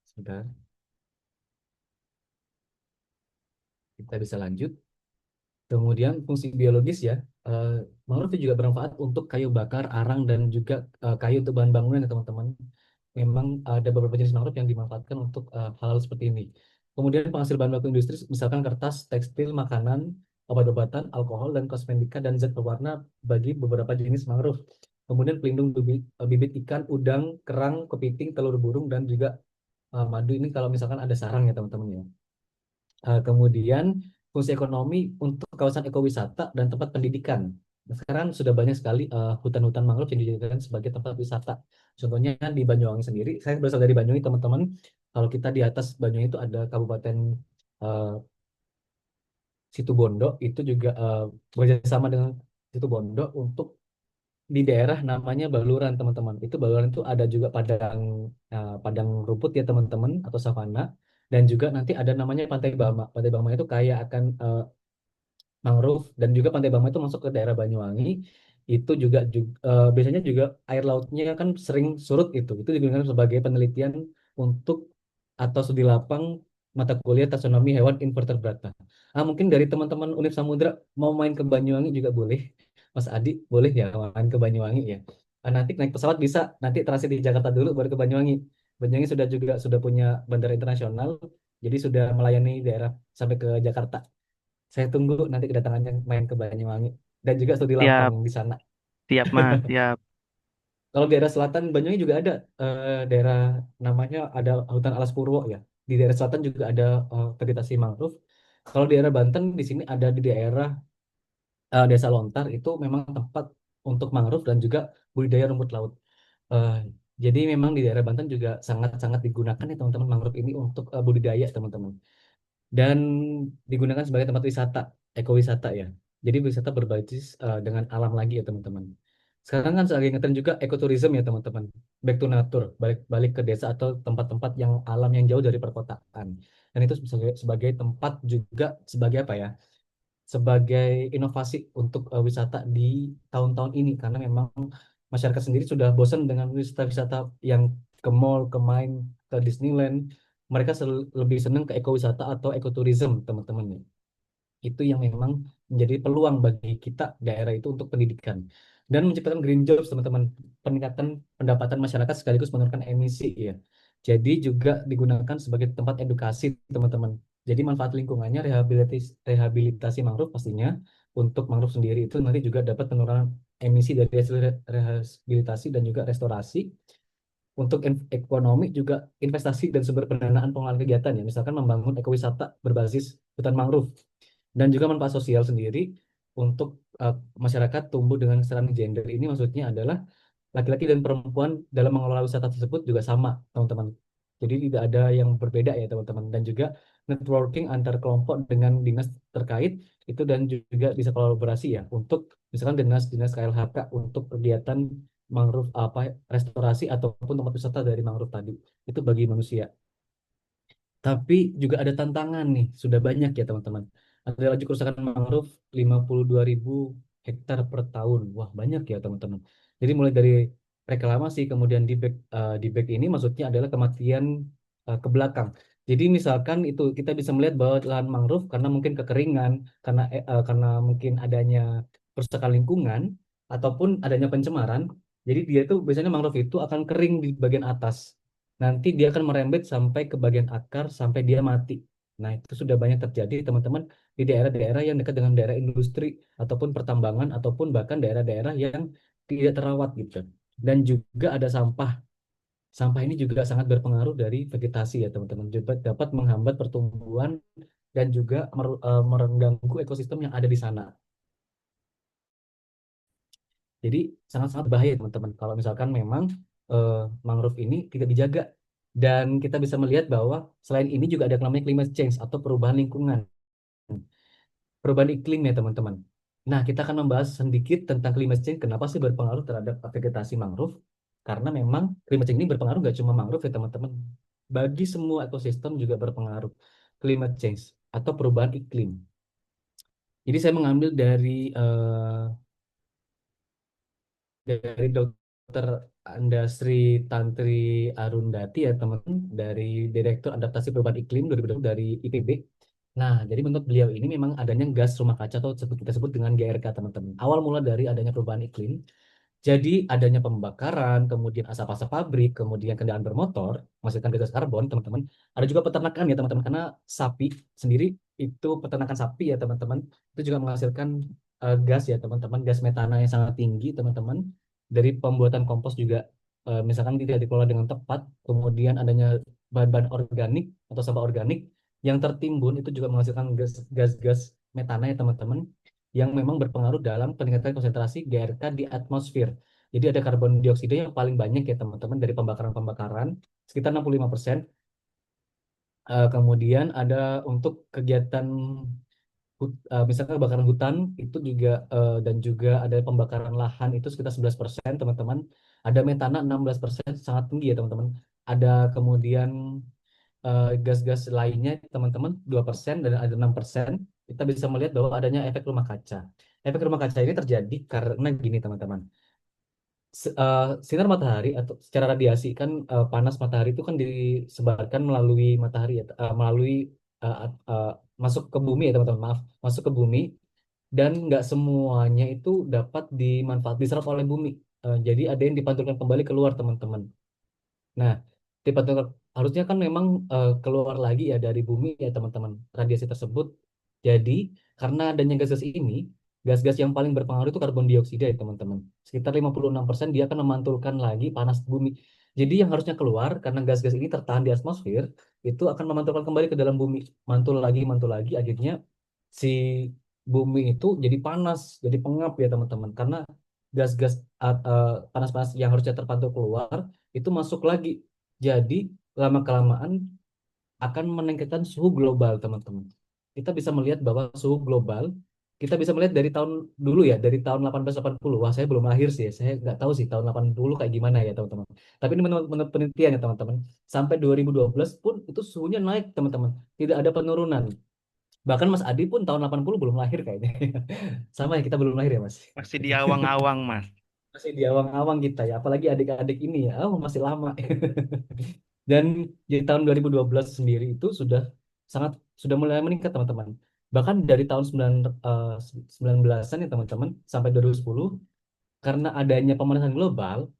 D: sebentar. Kita bisa lanjut. Kemudian fungsi biologis ya, eh, mangrove itu juga bermanfaat untuk kayu bakar, arang, dan juga kayu untuk bahan bangunan ya teman-teman. Memang ada beberapa jenis mangrove yang dimanfaatkan untuk hal-hal seperti ini. Kemudian penghasil bahan baku industri, misalkan kertas, tekstil, makanan, obat-obatan, alkohol, dan kosmetika, dan zat pewarna bagi beberapa jenis mangrove. Kemudian pelindung bibit ikan, udang, kerang, kepiting, telur burung, dan juga madu ini kalau misalkan ada sarang ya teman-teman ya. Kemudian fungsi ekonomi untuk kawasan ekowisata dan tempat pendidikan. Nah, sekarang sudah banyak sekali hutan-hutan mangrove yang dijadikan sebagai tempat wisata. Contohnya di Banyuwangi sendiri, saya berasal dari Banyuwangi teman-teman. Kalau kita di atas Banyuwangi itu ada Kabupaten eh, Situbondo, itu juga bekerjasama dengan Situbondo untuk di daerah namanya Baluran teman-teman. Itu Baluran itu ada juga padang rumput ya teman-teman atau savana, dan juga nanti ada namanya Pantai Bama. Pantai Bama itu kaya akan mangrove, dan juga Pantai Bama itu masuk ke daerah Banyuwangi. Itu juga biasanya juga air lautnya kan sering surut, itu digunakan sebagai penelitian untuk atau studi lapang mata kuliah taksonomi hewan invertebrata. Mungkin dari teman-teman Univ Samudra mau main ke Banyuwangi juga boleh. Mas Adi boleh ya main ke Banyuwangi ya. Nanti naik pesawat bisa, nanti transit di Jakarta dulu baru ke Banyuwangi. Banyuwangi sudah punya bandara internasional, jadi sudah melayani daerah sampai ke Jakarta. Saya tunggu nanti kedatangannya main ke Banyuwangi dan juga studi lapang
A: Siap,
D: di sana.
A: siap Mas, siap.
D: Kalau daerah selatan Banyuwangi juga ada daerah namanya ada hutan alas purwo ya. Di daerah selatan juga ada vegetasi mangrove. Kalau di daerah Banten di sini ada di daerah Desa Lontar, itu memang tempat untuk mangrove dan juga budidaya rumput laut. Eh, jadi memang di daerah Banten juga sangat-sangat digunakan ya teman-teman mangrove ini untuk budidaya teman-teman. Dan digunakan sebagai tempat wisata, ekowisata ya. Jadi wisata berbasis dengan alam lagi ya teman-teman. Sekarang kan lagi ngetren juga ekoturism ya teman-teman. Back to nature, balik ke desa atau tempat-tempat yang alam yang jauh dari perkotaan. Dan itu sebagai tempat juga sebagai apa ya? Sebagai inovasi untuk wisata di tahun-tahun ini, karena memang masyarakat sendiri sudah bosan dengan wisata-wisata yang ke mall, ke main, ke Disneyland. Mereka lebih senang ke ekowisata atau ekoturism, teman-teman. Itu yang memang menjadi peluang bagi kita daerah itu untuk pendidikan dan menciptakan green jobs, teman-teman. Peningkatan pendapatan masyarakat sekaligus menurunkan emisi ya. Jadi juga digunakan sebagai tempat edukasi, teman-teman. Jadi manfaat lingkungannya, rehabilitasi mangrove pastinya. Untuk mangrove sendiri itu nanti juga dapat penurunan emisi dari hasil rehabilitasi dan juga restorasi. Untuk ekonomi juga investasi dan sumber pendanaan pengelolaan kegiatan ya, misalkan membangun ekowisata berbasis hutan mangrove. Dan juga manfaat sosial sendiri untuk masyarakat tumbuh dengan kesetaraan gender, ini maksudnya adalah laki-laki dan perempuan dalam mengelola wisata tersebut juga sama, teman-teman. Jadi tidak ada yang berbeda ya, teman-teman. Dan juga networking antar kelompok dengan dinas terkait itu, dan juga bisa kolaborasi ya untuk misalkan dinas-dinas KLHK untuk kegiatan mangrove apa restorasi ataupun tempat wisata dari mangrove tadi. Itu bagi manusia. Tapi juga ada tantangan nih, sudah banyak ya teman-teman. Ada laju kerusakan mangrove 52.000 hektar per tahun. Wah, banyak ya teman-teman. Jadi mulai dari reklamasi, kemudian di back ini maksudnya adalah kematian ke belakang. Jadi misalkan itu kita bisa melihat bahwa lahan mangrove karena mungkin kekeringan, karena mungkin adanya kerusakan lingkungan ataupun adanya pencemaran. Jadi dia tuh biasanya mangrove itu akan kering di bagian atas. Nanti dia akan merembet sampai ke bagian akar sampai dia mati. Nah, itu sudah banyak terjadi teman-teman di daerah-daerah yang dekat dengan daerah industri ataupun pertambangan ataupun bahkan daerah-daerah yang tidak terawat gitu. Dan juga ada sampah. Sampah ini juga sangat berpengaruh dari vegetasi ya teman-teman. Juga dapat menghambat pertumbuhan dan juga mengganggu ekosistem yang ada di sana. Jadi sangat-sangat bahaya teman-teman kalau misalkan memang eh, mangrove ini tidak dijaga. Dan kita bisa melihat bahwa selain ini juga ada yang namanya climate change atau perubahan lingkungan, perubahan iklim ya teman-teman. Nah, kita akan membahas sedikit tentang climate change, kenapa sih berpengaruh terhadap vegetasi mangrove. Karena memang climate change ini berpengaruh nggak cuma mangrove ya teman-teman. Bagi semua ekosistem juga berpengaruh climate change atau perubahan iklim. Jadi saya mengambil dari Dokter Andasri Tantri Arundati ya teman-teman, dari Direktur Adaptasi Perubahan Iklim 2020 dari IPB. Nah, jadi menurut beliau ini memang adanya gas rumah kaca atau kita sebut dengan GRK teman-teman. Awal mula dari adanya perubahan iklim, jadi adanya pembakaran, kemudian asap-asap pabrik, kemudian kendaraan bermotor, menghasilkan gas karbon, teman-teman. Ada juga peternakan ya, teman-teman, karena sapi sendiri itu peternakan sapi ya, teman-teman, itu juga menghasilkan gas ya, teman-teman, gas metana yang sangat tinggi, teman-teman. Dari pembuatan kompos juga, misalkan tidak dikelola dengan tepat, kemudian adanya bahan-bahan organik atau sampah organik yang tertimbun itu juga menghasilkan gas-gas metana ya, teman-teman, yang memang berpengaruh dalam peningkatan konsentrasi GRK di atmosfer. Jadi ada karbon dioksida yang paling banyak ya teman-teman dari pembakaran-pembakaran, sekitar 65%. Kemudian ada untuk kegiatan misalkan kebakaran hutan itu juga, dan juga ada pembakaran lahan itu sekitar 11% teman-teman. Ada metana 16%, sangat tinggi ya teman-teman. Ada kemudian gas-gas lainnya teman-teman 2% dan ada 6%. Kita bisa melihat bahwa adanya efek rumah kaca. Efek rumah kaca ini terjadi karena gini teman-teman. Sinar matahari atau secara radiasi kan, panas matahari itu kan disebarkan melalui matahari ya, melalui uh, uh, masuk ke bumi ya teman-teman, maaf, masuk ke bumi, dan nggak semuanya itu dapat diserap oleh bumi. Jadi ada yang dipantulkan kembali keluar teman-teman. Nah, tiba-tiba harusnya kan memang keluar lagi ya dari bumi ya teman-teman, radiasi tersebut. Jadi karena adanya gas-gas ini, gas-gas yang paling berpengaruh itu karbon dioksida ya teman-teman. Sekitar 56% dia akan memantulkan lagi panas bumi. Jadi yang harusnya keluar karena gas-gas ini tertahan di atmosfer, itu akan memantulkan kembali ke dalam bumi. Mantul lagi, akhirnya si bumi itu jadi panas, jadi pengap ya teman-teman. Karena gas-gas panas-panas yang harusnya terpantul keluar itu masuk lagi. Jadi lama-kelamaan akan meningkatkan suhu global, teman-teman. Kita bisa melihat bahwa suhu global, kita bisa melihat dari tahun dulu ya, dari tahun 1880. Wah, saya belum lahir sih, ya. Saya nggak tahu sih tahun 80 kayak gimana ya, teman-teman. Tapi ini menurut penelitian ya, teman-teman. Sampai 2012 pun itu suhunya naik, teman-teman. Tidak ada penurunan. Bahkan Mas Adi pun tahun 80 belum lahir kayaknya. Sama ya, kita belum lahir ya, Mas.
A: Masih di awang-awang, Mas.
D: Masih di awang-awang kita ya, apalagi adik-adik ini ya, oh masih lama. Dan di tahun 2012 sendiri itu sudah mulai meningkat teman-teman. Bahkan dari tahun 19-an ya teman-teman sampai 2010, karena adanya pemanasan global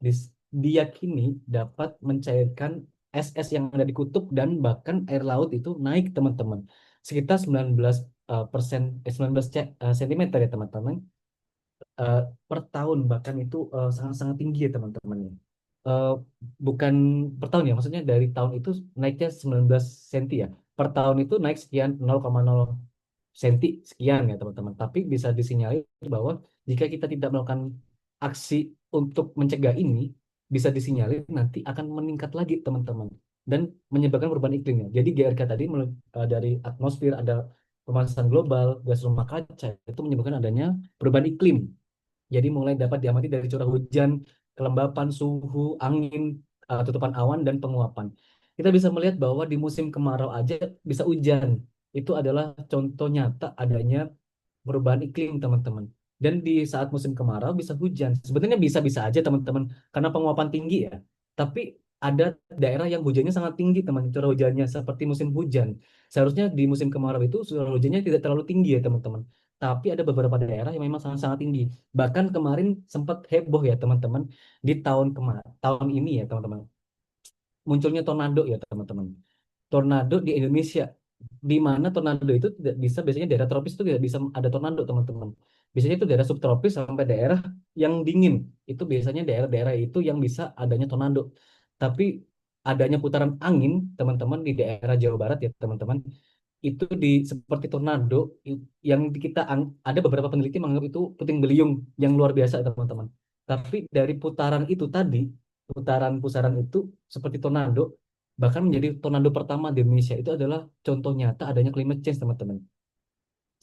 D: diyakini dapat mencairkan es-es yang ada di kutub dan bahkan air laut itu naik teman-teman. Sekitar 19 19 sentimeter ya teman-teman, eh, per tahun, bahkan itu sangat-sangat tinggi ya teman-teman. Eh, Bukan per tahun ya, maksudnya dari tahun itu naiknya 19 senti ya. Per tahun itu naik sekian 0,0 senti sekian ya teman-teman. Tapi bisa disinyalir bahwa jika kita tidak melakukan aksi untuk mencegah ini, bisa disinyalir nanti akan meningkat lagi teman-teman dan menyebabkan perubahan iklimnya. Jadi GRK tadi dari atmosfer ada pemanasan global, gas rumah kaca itu menyebabkan adanya perubahan iklim. Jadi mulai dapat diamati dari curah hujan, kelembapan, suhu, angin, tutupan awan, dan penguapan. Kita bisa melihat bahwa di musim kemarau aja bisa hujan. Itu adalah contoh nyata adanya perubahan iklim, teman-teman. Dan di saat musim kemarau bisa hujan. Sebenarnya bisa-bisa aja, teman-teman, karena penguapan tinggi ya. Tapi ada daerah yang hujannya sangat tinggi, teman, curah hujannya seperti musim hujan. Seharusnya di musim kemarau itu curah hujannya tidak terlalu tinggi ya, teman-teman. Tapi ada beberapa daerah yang memang sangat-sangat tinggi. Bahkan kemarin sempat heboh ya, teman-teman, di tahun ini ya, teman-teman. Munculnya tornado ya, teman-teman. Tornado di Indonesia, di mana tornado itu tidak bisa, biasanya daerah tropis itu tidak bisa ada tornado teman-teman. Biasanya itu daerah subtropis sampai daerah yang dingin, itu biasanya daerah-daerah itu yang bisa adanya tornado. Tapi adanya putaran angin teman-teman di daerah Jawa Barat ya teman-teman, itu seperti tornado yang ada beberapa peneliti menganggap itu puting beliung yang luar biasa teman-teman. Tapi dari putaran itu tadi, putaran-pusaran itu seperti tornado, bahkan menjadi tornado pertama di Indonesia, itu adalah contoh nyata adanya climate change teman-teman.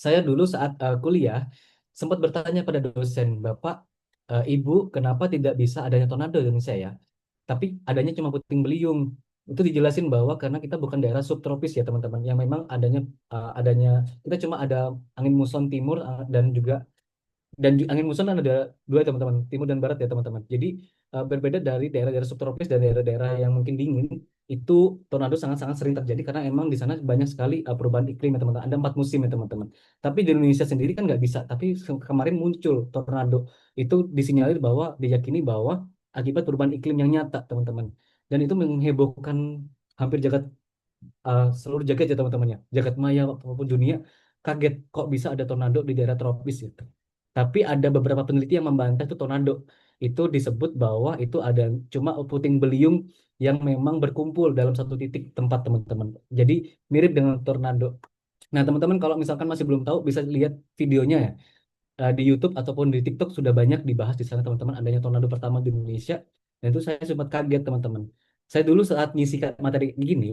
D: Saya dulu saat kuliah sempat bertanya pada dosen, Bapak, Ibu, kenapa tidak bisa adanya tornado di Indonesia ya? Tapi adanya cuma puting beliung. Itu dijelasin bahwa karena kita bukan daerah subtropis ya teman-teman, yang memang adanya kita cuma ada angin muson timur, angin muson kan ada dua teman-teman, timur dan barat ya teman-teman. Jadi berbeda dari daerah-daerah subtropis dan daerah-daerah yang mungkin dingin. itu tornado sangat-sangat sering terjadi karena emang di sana banyak sekali perubahan iklim ya teman-teman. Ada 4 musim ya teman-teman. Tapi di Indonesia sendiri kan nggak bisa. Tapi kemarin muncul tornado itu disinyalir bahwa diyakini bahwa akibat perubahan iklim yang nyata teman-teman. Dan itu menghebohkan hampir seluruh jagat ya teman-temannya. Jagat maya maupun dunia kaget kok bisa ada tornado di daerah tropis gitu. Tapi ada beberapa peneliti yang membantah itu tornado. Itu disebut bahwa itu ada cuma puting beliung yang memang berkumpul dalam satu titik tempat teman-teman. Jadi mirip dengan tornado. Nah, teman-teman kalau misalkan masih belum tahu bisa lihat videonya ya. Di YouTube ataupun di TikTok sudah banyak dibahas di sana teman-teman adanya tornado pertama di Indonesia. Dan itu saya sempat kaget teman-teman. Saya dulu saat ngisi materi gini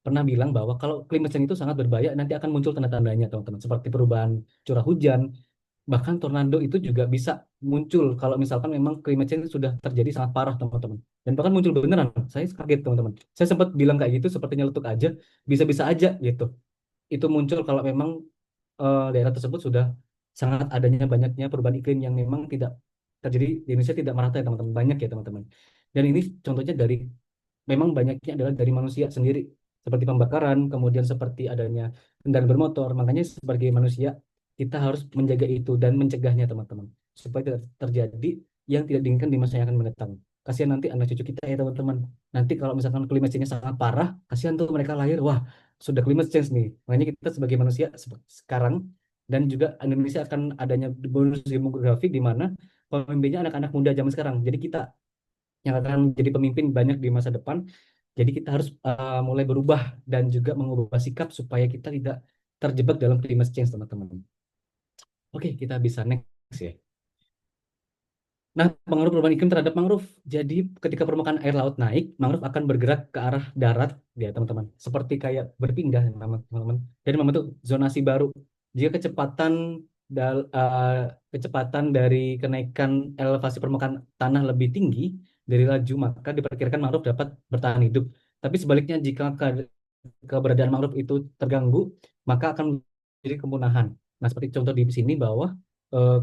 D: pernah bilang bahwa kalau climate change itu sangat berbahaya, nanti akan muncul tanda-tandanya teman-teman. Seperti perubahan curah hujan, bahkan tornado itu juga bisa muncul kalau misalkan memang climate change sudah terjadi sangat parah teman-teman. Dan bahkan muncul beneran. Saya kaget teman-teman. Saya sempat bilang kayak gitu seperti nyeletuk aja, bisa-bisa aja gitu. Itu muncul kalau memang daerah tersebut sudah sangat adanya banyaknya perubahan iklim yang memang tidak terjadi di Indonesia tidak merata ya teman-teman. Banyak ya teman-teman. Dan ini contohnya dari memang banyaknya adalah dari manusia sendiri seperti pembakaran, kemudian seperti adanya kendaraan bermotor. Makanya sebagai manusia kita harus menjaga itu dan mencegahnya teman-teman supaya tidak terjadi yang tidak diinginkan di masa yang akan mendatang. Kasihan nanti anak cucu kita ya teman-teman. Nanti kalau misalkan climate change-nya sangat parah, kasihan tuh mereka lahir, wah sudah climate change nih. Makanya kita sebagai manusia sekarang dan juga Indonesia akan adanya bonus demografi di mana pemimpinnya anak-anak muda zaman sekarang. Jadi kita yang akan menjadi pemimpin banyak di masa depan. Jadi kita harus mulai berubah dan juga mengubah sikap supaya kita tidak terjebak dalam climate change, teman-teman. Oke, kita bisa next ya. Nah, pengaruh perubahan iklim terhadap mangrove. Jadi, ketika permukaan air laut naik, mangrove akan bergerak ke arah darat, ya teman-teman. Seperti kayak berpindah, teman-teman. Dan membentuk zonasi baru. Jika kecepatan dari kenaikan elevasi permukaan tanah lebih tinggi dari laju, maka diperkirakan mangrove dapat bertahan hidup. Tapi sebaliknya, jika keberadaan mangrove itu terganggu, maka akan jadi kepunahan. Nah, seperti contoh di sini bahwa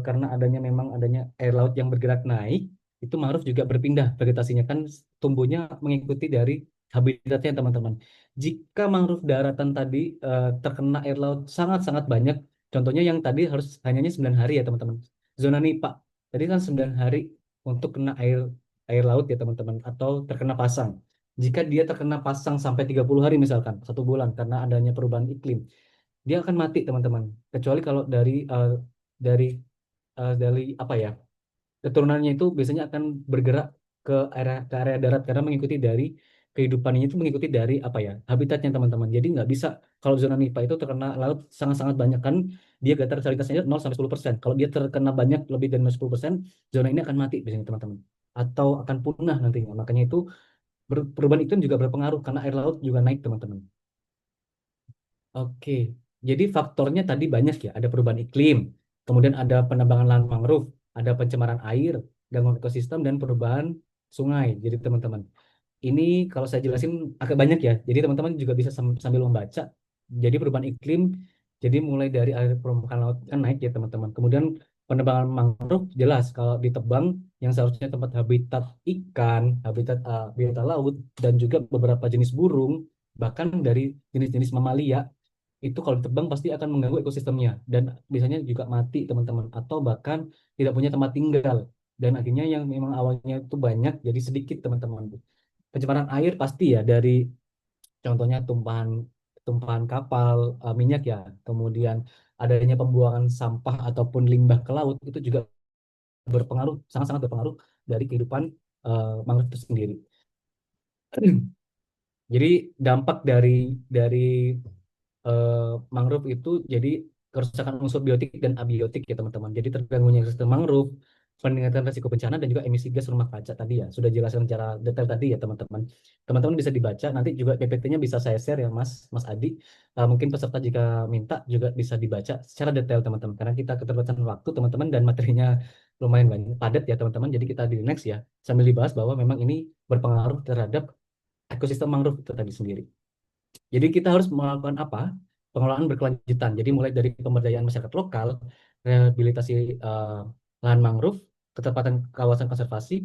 D: karena memang adanya air laut yang bergerak naik, itu mangrove juga berpindah vegetasinya kan tumbuhnya mengikuti dari habitatnya teman-teman. Jika mangrove daratan tadi terkena air laut sangat-sangat banyak, contohnya yang tadi harus hanya 9 hari ya teman-teman. Zona NIPA, tadi kan 9 hari untuk kena air air laut ya teman-teman, atau terkena pasang. Jika dia terkena pasang sampai 30 hari misalkan, 1 bulan karena adanya perubahan iklim, dia akan mati teman-teman. Kecuali kalau dari dari apa ya keturunannya itu biasanya akan bergerak ke area darat karena mengikuti dari kehidupannya itu mengikuti dari apa ya habitatnya teman-teman. Jadi nggak bisa kalau zona NIPA itu terkena laut sangat-sangat banyak kan dia data salinitasnya 0 sampai 10%. Kalau dia terkena banyak lebih dari 10%, zona ini akan mati biasanya teman-teman atau akan punah nantinya. Makanya itu perubahan iklim juga berpengaruh karena air laut juga naik teman-teman. Oke, jadi faktornya tadi banyak ya. Ada perubahan iklim, kemudian ada penambangan lahan mangrove, ada pencemaran air, gangguan ekosistem, dan perubahan sungai. Jadi teman-teman, ini kalau saya jelasin agak banyak ya. Jadi teman-teman juga bisa sambil membaca. Jadi perubahan iklim, jadi mulai dari air permukaan laut kan naik ya teman-teman. Kemudian penebangan mangrove jelas kalau ditebang yang seharusnya tempat habitat ikan, habitat biota laut, dan juga beberapa jenis burung, bahkan dari jenis-jenis mamalia itu kalau ditebang pasti akan mengganggu ekosistemnya dan biasanya juga mati teman-teman atau bahkan tidak punya tempat tinggal dan akhirnya yang memang awalnya itu banyak jadi sedikit teman-teman. Pencemaran air pasti ya dari contohnya tumpahan tumpahan kapal minyak ya, kemudian adanya pembuangan sampah ataupun limbah ke laut itu juga berpengaruh sangat-sangat berpengaruh dari kehidupan mangrove itu sendiri. Jadi dampak dari eh, mangrove itu jadi kerusakan unsur biotik dan abiotik ya teman-teman. Jadi terganggunya sistem mangrove, peningkatan risiko bencana dan juga emisi gas rumah kaca tadi ya. Sudah jelaskan secara detail tadi ya teman-teman. Teman-teman bisa dibaca, nanti juga PPT-nya bisa saya share ya Mas Adi. Mungkin peserta jika minta juga bisa dibaca secara detail teman-teman. Karena kita keterbatasan waktu teman-teman dan materinya lumayan banyak padat ya teman-teman. Jadi kita di next ya sambil dibahas bahwa memang ini berpengaruh terhadap ekosistem mangrove itu tadi sendiri. Jadi kita harus melakukan apa? Pengelolaan berkelanjutan. Jadi mulai dari pemberdayaan masyarakat lokal, rehabilitasi eh, lahan mangrove, ketepatan kawasan konservasi,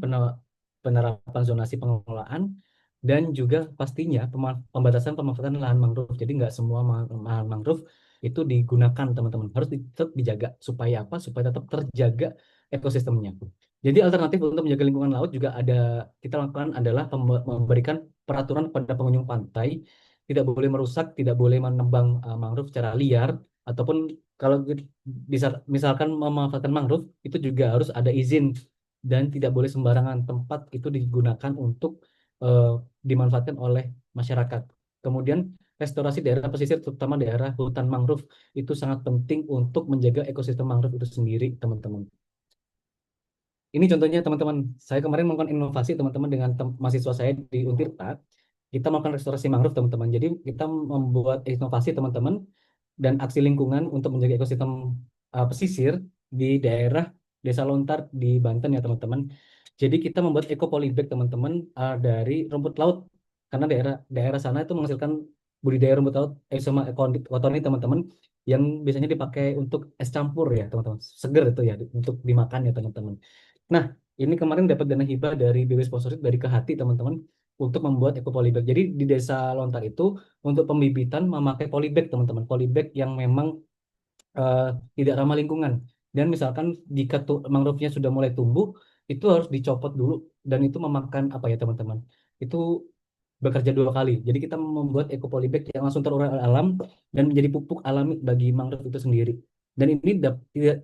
D: penerapan zonasi pengelolaan, dan juga pastinya pembatasan pemanfaatan lahan mangrove. Jadi nggak semua lahan mangrove itu digunakan teman-teman. Harus tetap dijaga supaya apa? Supaya tetap terjaga ekosistemnya. Jadi alternatif untuk menjaga lingkungan laut juga ada kita lakukan adalah memberikan peraturan pada pengunjung pantai tidak boleh merusak, tidak boleh menebang mangrove secara liar ataupun kalau bisa misalkan memanfaatkan mangrove itu juga harus ada izin dan tidak boleh sembarangan tempat itu digunakan untuk eh, dimanfaatkan oleh masyarakat. Kemudian restorasi daerah pesisir terutama daerah hutan mangrove itu sangat penting untuk menjaga ekosistem mangrove itu sendiri, teman-teman. Ini contohnya teman-teman, saya kemarin melakukan inovasi teman-teman dengan mahasiswa saya di Untirta. Kita melakukan restorasi mangrove teman-teman. Jadi kita membuat inovasi teman-teman dan aksi lingkungan untuk menjaga ekosistem pesisir di daerah Desa Lontar di Banten ya teman-teman. Jadi kita membuat eco polybag teman-teman dari rumput laut karena daerah daerah sana itu menghasilkan budidaya rumput laut Exoma ecodictylon teman-teman yang biasanya dipakai untuk es campur ya teman-teman. Seger itu ya untuk dimakan ya teman-teman. Nah, ini kemarin dapat dana hibah dari BB Sponsorship dari Kehati teman-teman untuk membuat eco polybag. Jadi di Desa Lontar itu untuk pembibitan memakai polybag teman-teman. Polybag yang memang eh, tidak ramah lingkungan. Dan misalkan jika mangrove-nya sudah mulai tumbuh, itu harus dicopot dulu dan itu memakan apa ya teman-teman? Itu bekerja dua kali. Jadi kita membuat eco polybag yang langsung terurai oleh alam dan menjadi pupuk alami bagi mangrove itu sendiri. Dan ini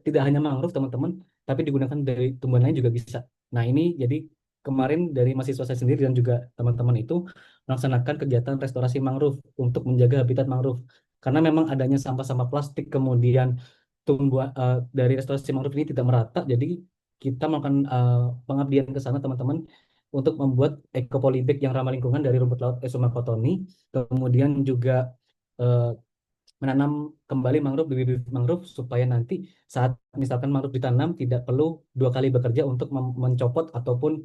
D: tidak hanya mangrove teman-teman, tapi digunakan dari tumbuhan lain juga bisa. Nah ini jadi kemarin dari mahasiswa saya sendiri dan juga teman-teman itu melaksanakan kegiatan restorasi mangrove untuk menjaga habitat mangrove. Karena memang adanya sampah-sampah plastik kemudian tumbuhan dari restorasi mangrove ini tidak merata, jadi kita melakukan pengabdian ke sana teman-teman untuk membuat eco polybag yang ramah lingkungan dari rumput laut Exoma cotoni, kemudian juga eh, menanam kembali mangrove di bibit mangrove supaya nanti saat misalkan mangrove ditanam tidak perlu dua kali bekerja untuk mencopot ataupun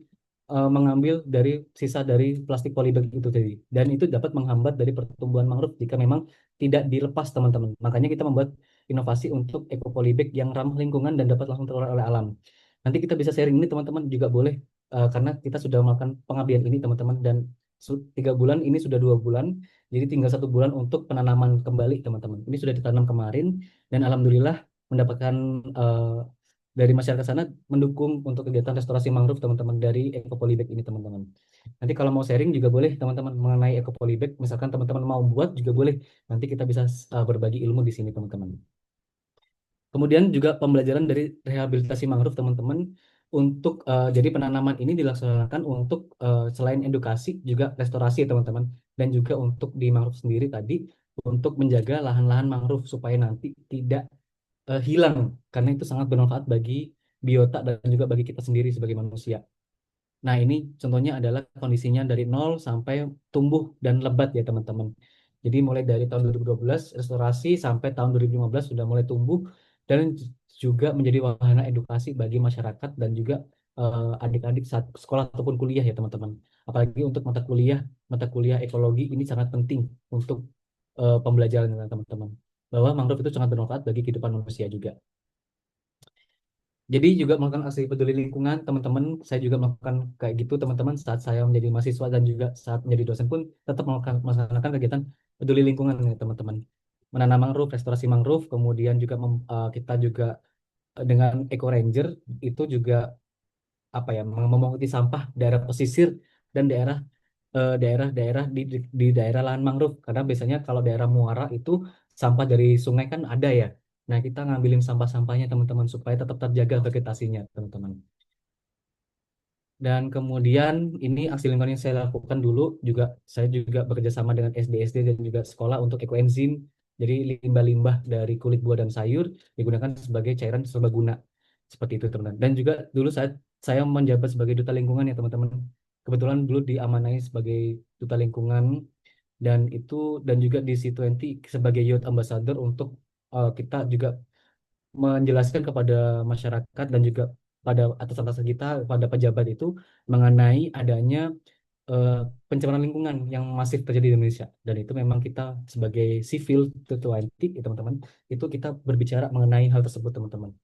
D: mengambil dari sisa dari plastik polybag itu tadi. Dan itu dapat menghambat dari pertumbuhan mangrove jika memang tidak dilepas teman-teman. Makanya kita membuat inovasi untuk eco polybag yang ramah lingkungan dan dapat langsung terolah oleh alam. Nanti kita bisa sharing ini teman-teman juga boleh karena kita sudah melakukan pengabdian ini teman-teman dan 3 bulan ini sudah 2 bulan jadi tinggal 1 bulan untuk penanaman kembali teman-teman. Ini sudah ditanam kemarin dan alhamdulillah mendapatkan eh, dari masyarakat sana mendukung untuk kegiatan restorasi mangrove teman-teman dari Eco Polybag ini teman-teman. Nanti kalau mau sharing juga boleh teman-teman mengenai Eco Polybag, misalkan teman-teman mau buat juga boleh. Nanti kita bisa berbagi ilmu di sini teman-teman. Kemudian juga pembelajaran dari rehabilitasi mangrove teman-teman untuk jadi penanaman ini dilaksanakan untuk selain edukasi juga restorasi ya, teman-teman dan juga untuk di mangrove sendiri tadi untuk menjaga lahan-lahan mangrove supaya nanti tidak hilang karena itu sangat bermanfaat bagi biota dan juga bagi kita sendiri sebagai manusia. Nah, ini contohnya adalah kondisinya dari nol sampai tumbuh dan lebat ya teman-teman. Jadi mulai dari tahun 2012 restorasi sampai tahun 2015 sudah mulai tumbuh dan juga menjadi wahana edukasi bagi masyarakat dan juga adik-adik saat sekolah ataupun kuliah ya teman-teman. Apalagi untuk mata kuliah ekologi ini sangat penting untuk pembelajaran ya, teman-teman. Bahwa mangrove itu sangat bermanfaat bagi kehidupan manusia juga. Jadi juga melakukan aksi peduli lingkungan, teman-teman. Saya juga melakukan kayak gitu, teman-teman. Saat saya menjadi mahasiswa dan juga saat menjadi dosen pun tetap melaksanakan kegiatan peduli lingkungan, ya, teman-teman. Menanam mangrove, restorasi mangrove, kemudian juga kita juga dengan Eco Ranger itu juga apa ya, memunguti sampah daerah pesisir dan daerah-daerah di daerah lahan mangrove. Karena biasanya kalau daerah muara itu sampah dari sungai kan ada ya. Nah, kita ngambilin sampah-sampahnya teman-teman supaya tetap terjaga vegetasinya, teman-teman. Dan kemudian ini aksi lingkungan yang saya lakukan dulu juga saya juga bekerja sama dengan SD-SD dan juga sekolah untuk ekoenzim. Jadi limbah-limbah dari kulit buah dan sayur digunakan sebagai cairan serbaguna seperti itu teman-teman. Dan juga dulu saya menjabat sebagai duta lingkungan ya teman-teman. Kebetulan dulu diamanai sebagai duta lingkungan dan juga di C20 sebagai youth ambassador untuk kita juga menjelaskan kepada masyarakat dan juga pada atasan-atasan kita, pada pejabat itu mengenai adanya eh, pencemaran lingkungan yang masif terjadi di Indonesia. Dan itu memang kita sebagai civil 2020 ya teman-teman, itu kita berbicara mengenai hal tersebut teman-teman.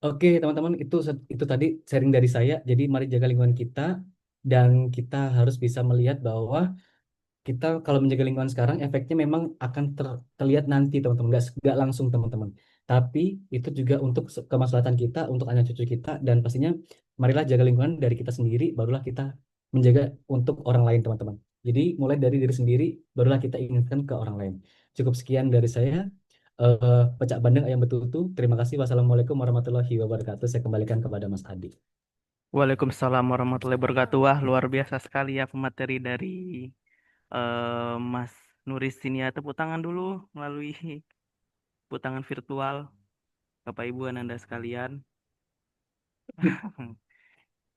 D: Oke teman-teman, itu tadi sharing dari saya. Jadi mari jaga lingkungan kita dan kita harus bisa melihat bahwa kita kalau menjaga lingkungan sekarang efeknya memang akan terlihat nanti teman-teman, nggak langsung teman-teman, tapi itu juga untuk kemaslahatan kita, untuk anak cucu kita, dan pastinya marilah jaga lingkungan dari kita sendiri, barulah kita menjaga untuk orang lain teman-teman. Jadi mulai dari diri sendiri, barulah kita ingatkan ke orang lain. Cukup sekian dari saya. Pecak Bandeng Ayam Betutu, terima kasih. Wassalamualaikum warahmatullahi wabarakatuh. Saya kembalikan kepada Mas Adi.
A: Waalaikumsalam warahmatullahi wabarakatuh. Wah, luar biasa sekali ya pemateri dari Mas Nuris sini ya. Tepuk tangan dulu melalui tepuk tangan virtual, Bapak Ibu Ananda sekalian.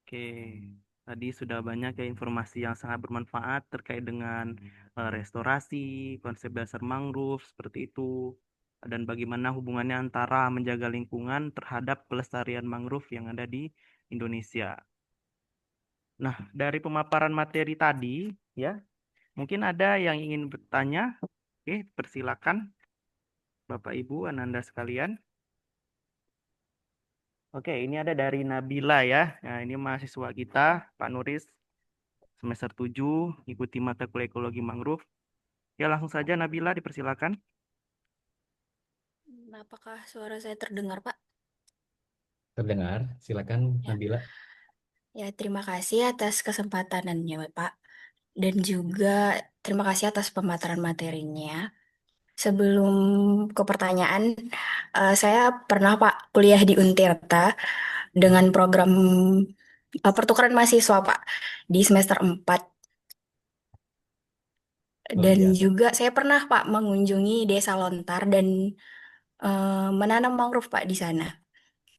A: Oke, tadi sudah banyak ya informasi yang sangat bermanfaat terkait dengan restorasi, konsep dasar mangrove seperti itu, dan bagaimana hubungannya antara menjaga lingkungan terhadap pelestarian mangrove yang ada di Indonesia. Nah, dari pemaparan materi tadi, ya, mungkin ada yang ingin bertanya. Oke, persilakan Bapak Ibu Ananda sekalian. Oke, ini ada dari Nabila ya. Nah, ini mahasiswa kita, Pak Nuris, semester 7, ikuti mata kuliah ekologi mangrove. Ya, langsung saja Nabila dipersilakan.
B: Apakah suara saya terdengar, Pak?
D: Terdengar, silakan
B: Ya,
D: Nabila.
B: ya, terima kasih atas kesempatannya, Pak. Dan juga terima kasih atas pemaparan materinya. Sebelum ke pertanyaan, saya pernah, Pak, kuliah di Untirta dengan program pertukaran mahasiswa, Pak, di semester 4.
D: Luar
B: Dan
D: biasa.
B: juga saya pernah, Pak, mengunjungi Desa Lontar dan menanam mangrove, Pak, di sana.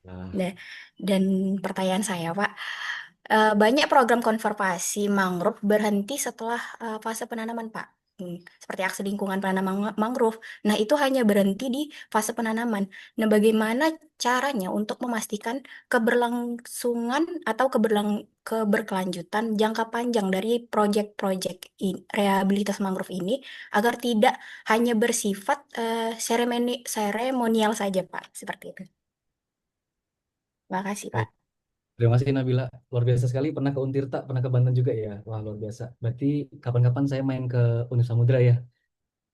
D: Nah,
B: Nah, dan pertanyaan saya, Pak, banyak program konservasi mangrove berhenti setelah fase penanaman, Pak. Seperti aksi lingkungan penanaman mangrove. Nah, itu hanya berhenti di fase penanaman. Nah, bagaimana caranya untuk memastikan keberlangsungan atau keberkelanjutan jangka panjang dari proyek-proyek rehabilitas mangrove ini agar tidak hanya bersifat seremonial saja, Pak. Seperti itu. Terima kasih, Pak.
D: baik. Terima kasih Nabila. Luar biasa sekali. Pernah ke Untirta, pernah ke Banten juga ya. Wah, luar biasa. Berarti kapan-kapan saya main ke Uni Samudra ya.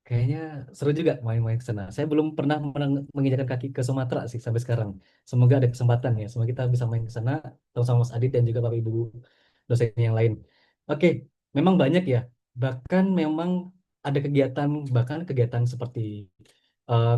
D: Kayaknya seru juga main-main ke sana. Saya belum pernah menginjakan kaki ke Sumatera sih sampai sekarang. Semoga ada kesempatan ya. Semoga kita bisa main ke sana sama Mas Adit dan juga Bapak Ibu dosen yang lain. Oke, memang banyak ya. Bahkan memang ada kegiatan, bahkan kegiatan seperti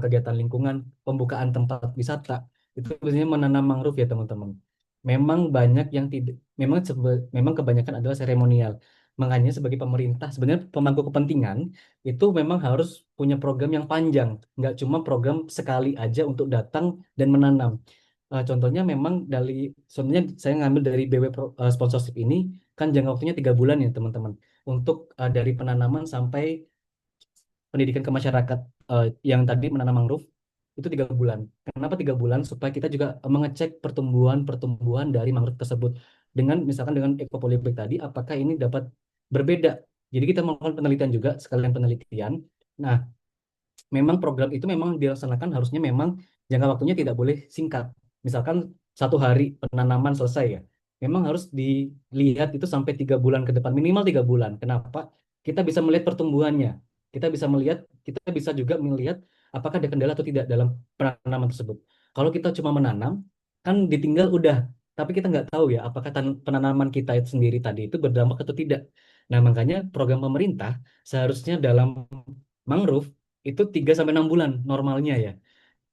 D: kegiatan lingkungan, pembukaan tempat wisata, itu biasanya menanam mangrove ya teman-teman. Memang banyak yang tidak, memang kebanyakan adalah seremonial. Makanya sebagai pemerintah, sebenarnya pemangku kepentingan itu memang harus punya program yang panjang, nggak cuma program sekali aja untuk datang dan menanam. Contohnya memang contohnya saya ngambil dari sponsorship ini, kan jangka waktunya 3 bulan ya teman-teman, untuk dari penanaman sampai pendidikan ke masyarakat, yang tadi menanam mangrove itu 3 bulan. Kenapa 3 bulan? Supaya kita juga mengecek pertumbuhan dari mangrove tersebut dengan misalkan dengan ekopolibek tadi, apakah ini dapat berbeda. Jadi kita melakukan penelitian juga, sekalian penelitian. Nah, memang program itu memang dilaksanakan harusnya memang jangka waktunya tidak boleh singkat. Misalkan 1 hari penanaman selesai ya. Memang harus dilihat itu sampai 3 bulan ke depan, minimal 3 bulan. Kenapa? Kita bisa melihat pertumbuhannya. Kita bisa juga melihat apakah ada kendala atau tidak dalam penanaman tersebut. Kalau kita cuma menanam, kan ditinggal udah. Tapi kita nggak tahu ya apakah penanaman kita itu sendiri tadi itu berdampak atau tidak. Nah, makanya program pemerintah seharusnya dalam mangrove itu 3 sampai 6 bulan normalnya ya.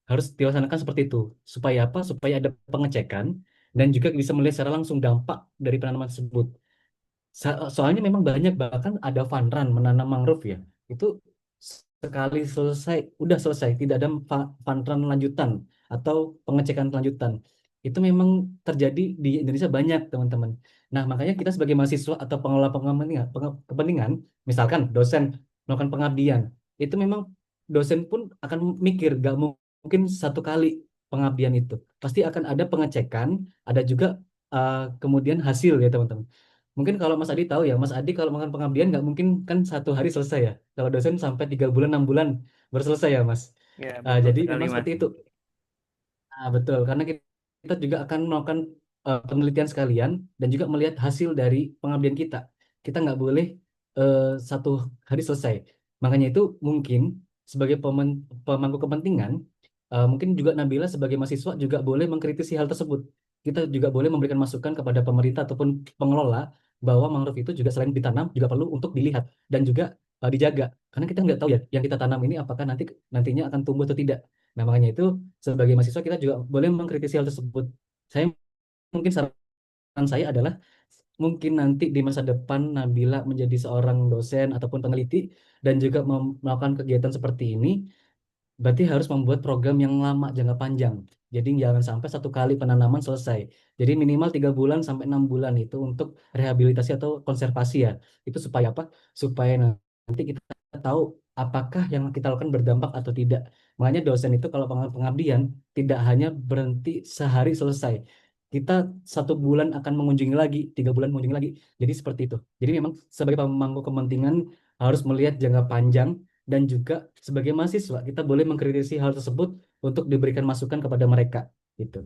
D: Harus dilaksanakan seperti itu. Supaya apa? Supaya ada pengecekan dan juga bisa melihat secara langsung dampak dari penanaman tersebut. Soalnya memang banyak, bahkan ada fun run menanam mangrove ya. Itu sekali selesai, udah selesai, tidak ada fun run lanjutan atau pengecekan lanjutan. Itu memang terjadi di Indonesia banyak, teman-teman. Nah, makanya kita sebagai mahasiswa atau pengelola kepentingan, misalkan dosen melakukan pengabdian, itu memang dosen pun akan mikir, gak mungkin 1 kali pengabdian itu. Pasti akan ada pengecekan, ada juga kemudian hasil ya, teman-teman. Mungkin kalau Mas Adi tahu ya, Mas Adi kalau melakukan pengabdian nggak mungkin kan 1 hari selesai ya. Kalau dosen sampai 3 bulan, 6 bulan baru selesai ya, Mas.
A: Ya, betul
D: Jadi
A: sekali,
D: memang
A: Mas.
D: seperti itu. Betul, karena kita juga akan melakukan penelitian sekalian dan juga melihat hasil dari pengabdian kita. Kita nggak boleh satu hari selesai. Makanya itu mungkin sebagai pemangku kepentingan, mungkin juga Nabila sebagai mahasiswa juga boleh mengkritisi hal tersebut. Kita juga boleh memberikan masukan kepada pemerintah ataupun pengelola bahwa mangrove itu juga selain ditanam juga perlu untuk dilihat dan juga dijaga. Karena kita nggak tahu ya yang kita tanam ini apakah nantinya akan tumbuh atau tidak. Nah, makanya itu sebagai mahasiswa kita juga boleh mengkritisi hal tersebut. Saya mungkin saran saya adalah mungkin nanti di masa depan Nabila menjadi seorang dosen ataupun peneliti dan juga melakukan kegiatan seperti ini, berarti harus membuat program yang lama jangka panjang. Jadi jangan sampai satu kali penanaman selesai. Jadi minimal 3 bulan sampai 6 bulan itu untuk rehabilitasi atau konservasi ya. Itu supaya apa? Supaya nanti kita tahu apakah yang kita lakukan berdampak atau tidak. Makanya dosen itu kalau pengabdian tidak hanya berhenti sehari selesai. Kita 1 bulan akan mengunjungi lagi, 3 bulan mengunjungi lagi. Jadi seperti itu. Jadi memang sebagai pemangku kepentingan harus melihat jangka panjang dan juga sebagai mahasiswa kita boleh mengkritisi hal tersebut untuk diberikan masukan kepada mereka gitu.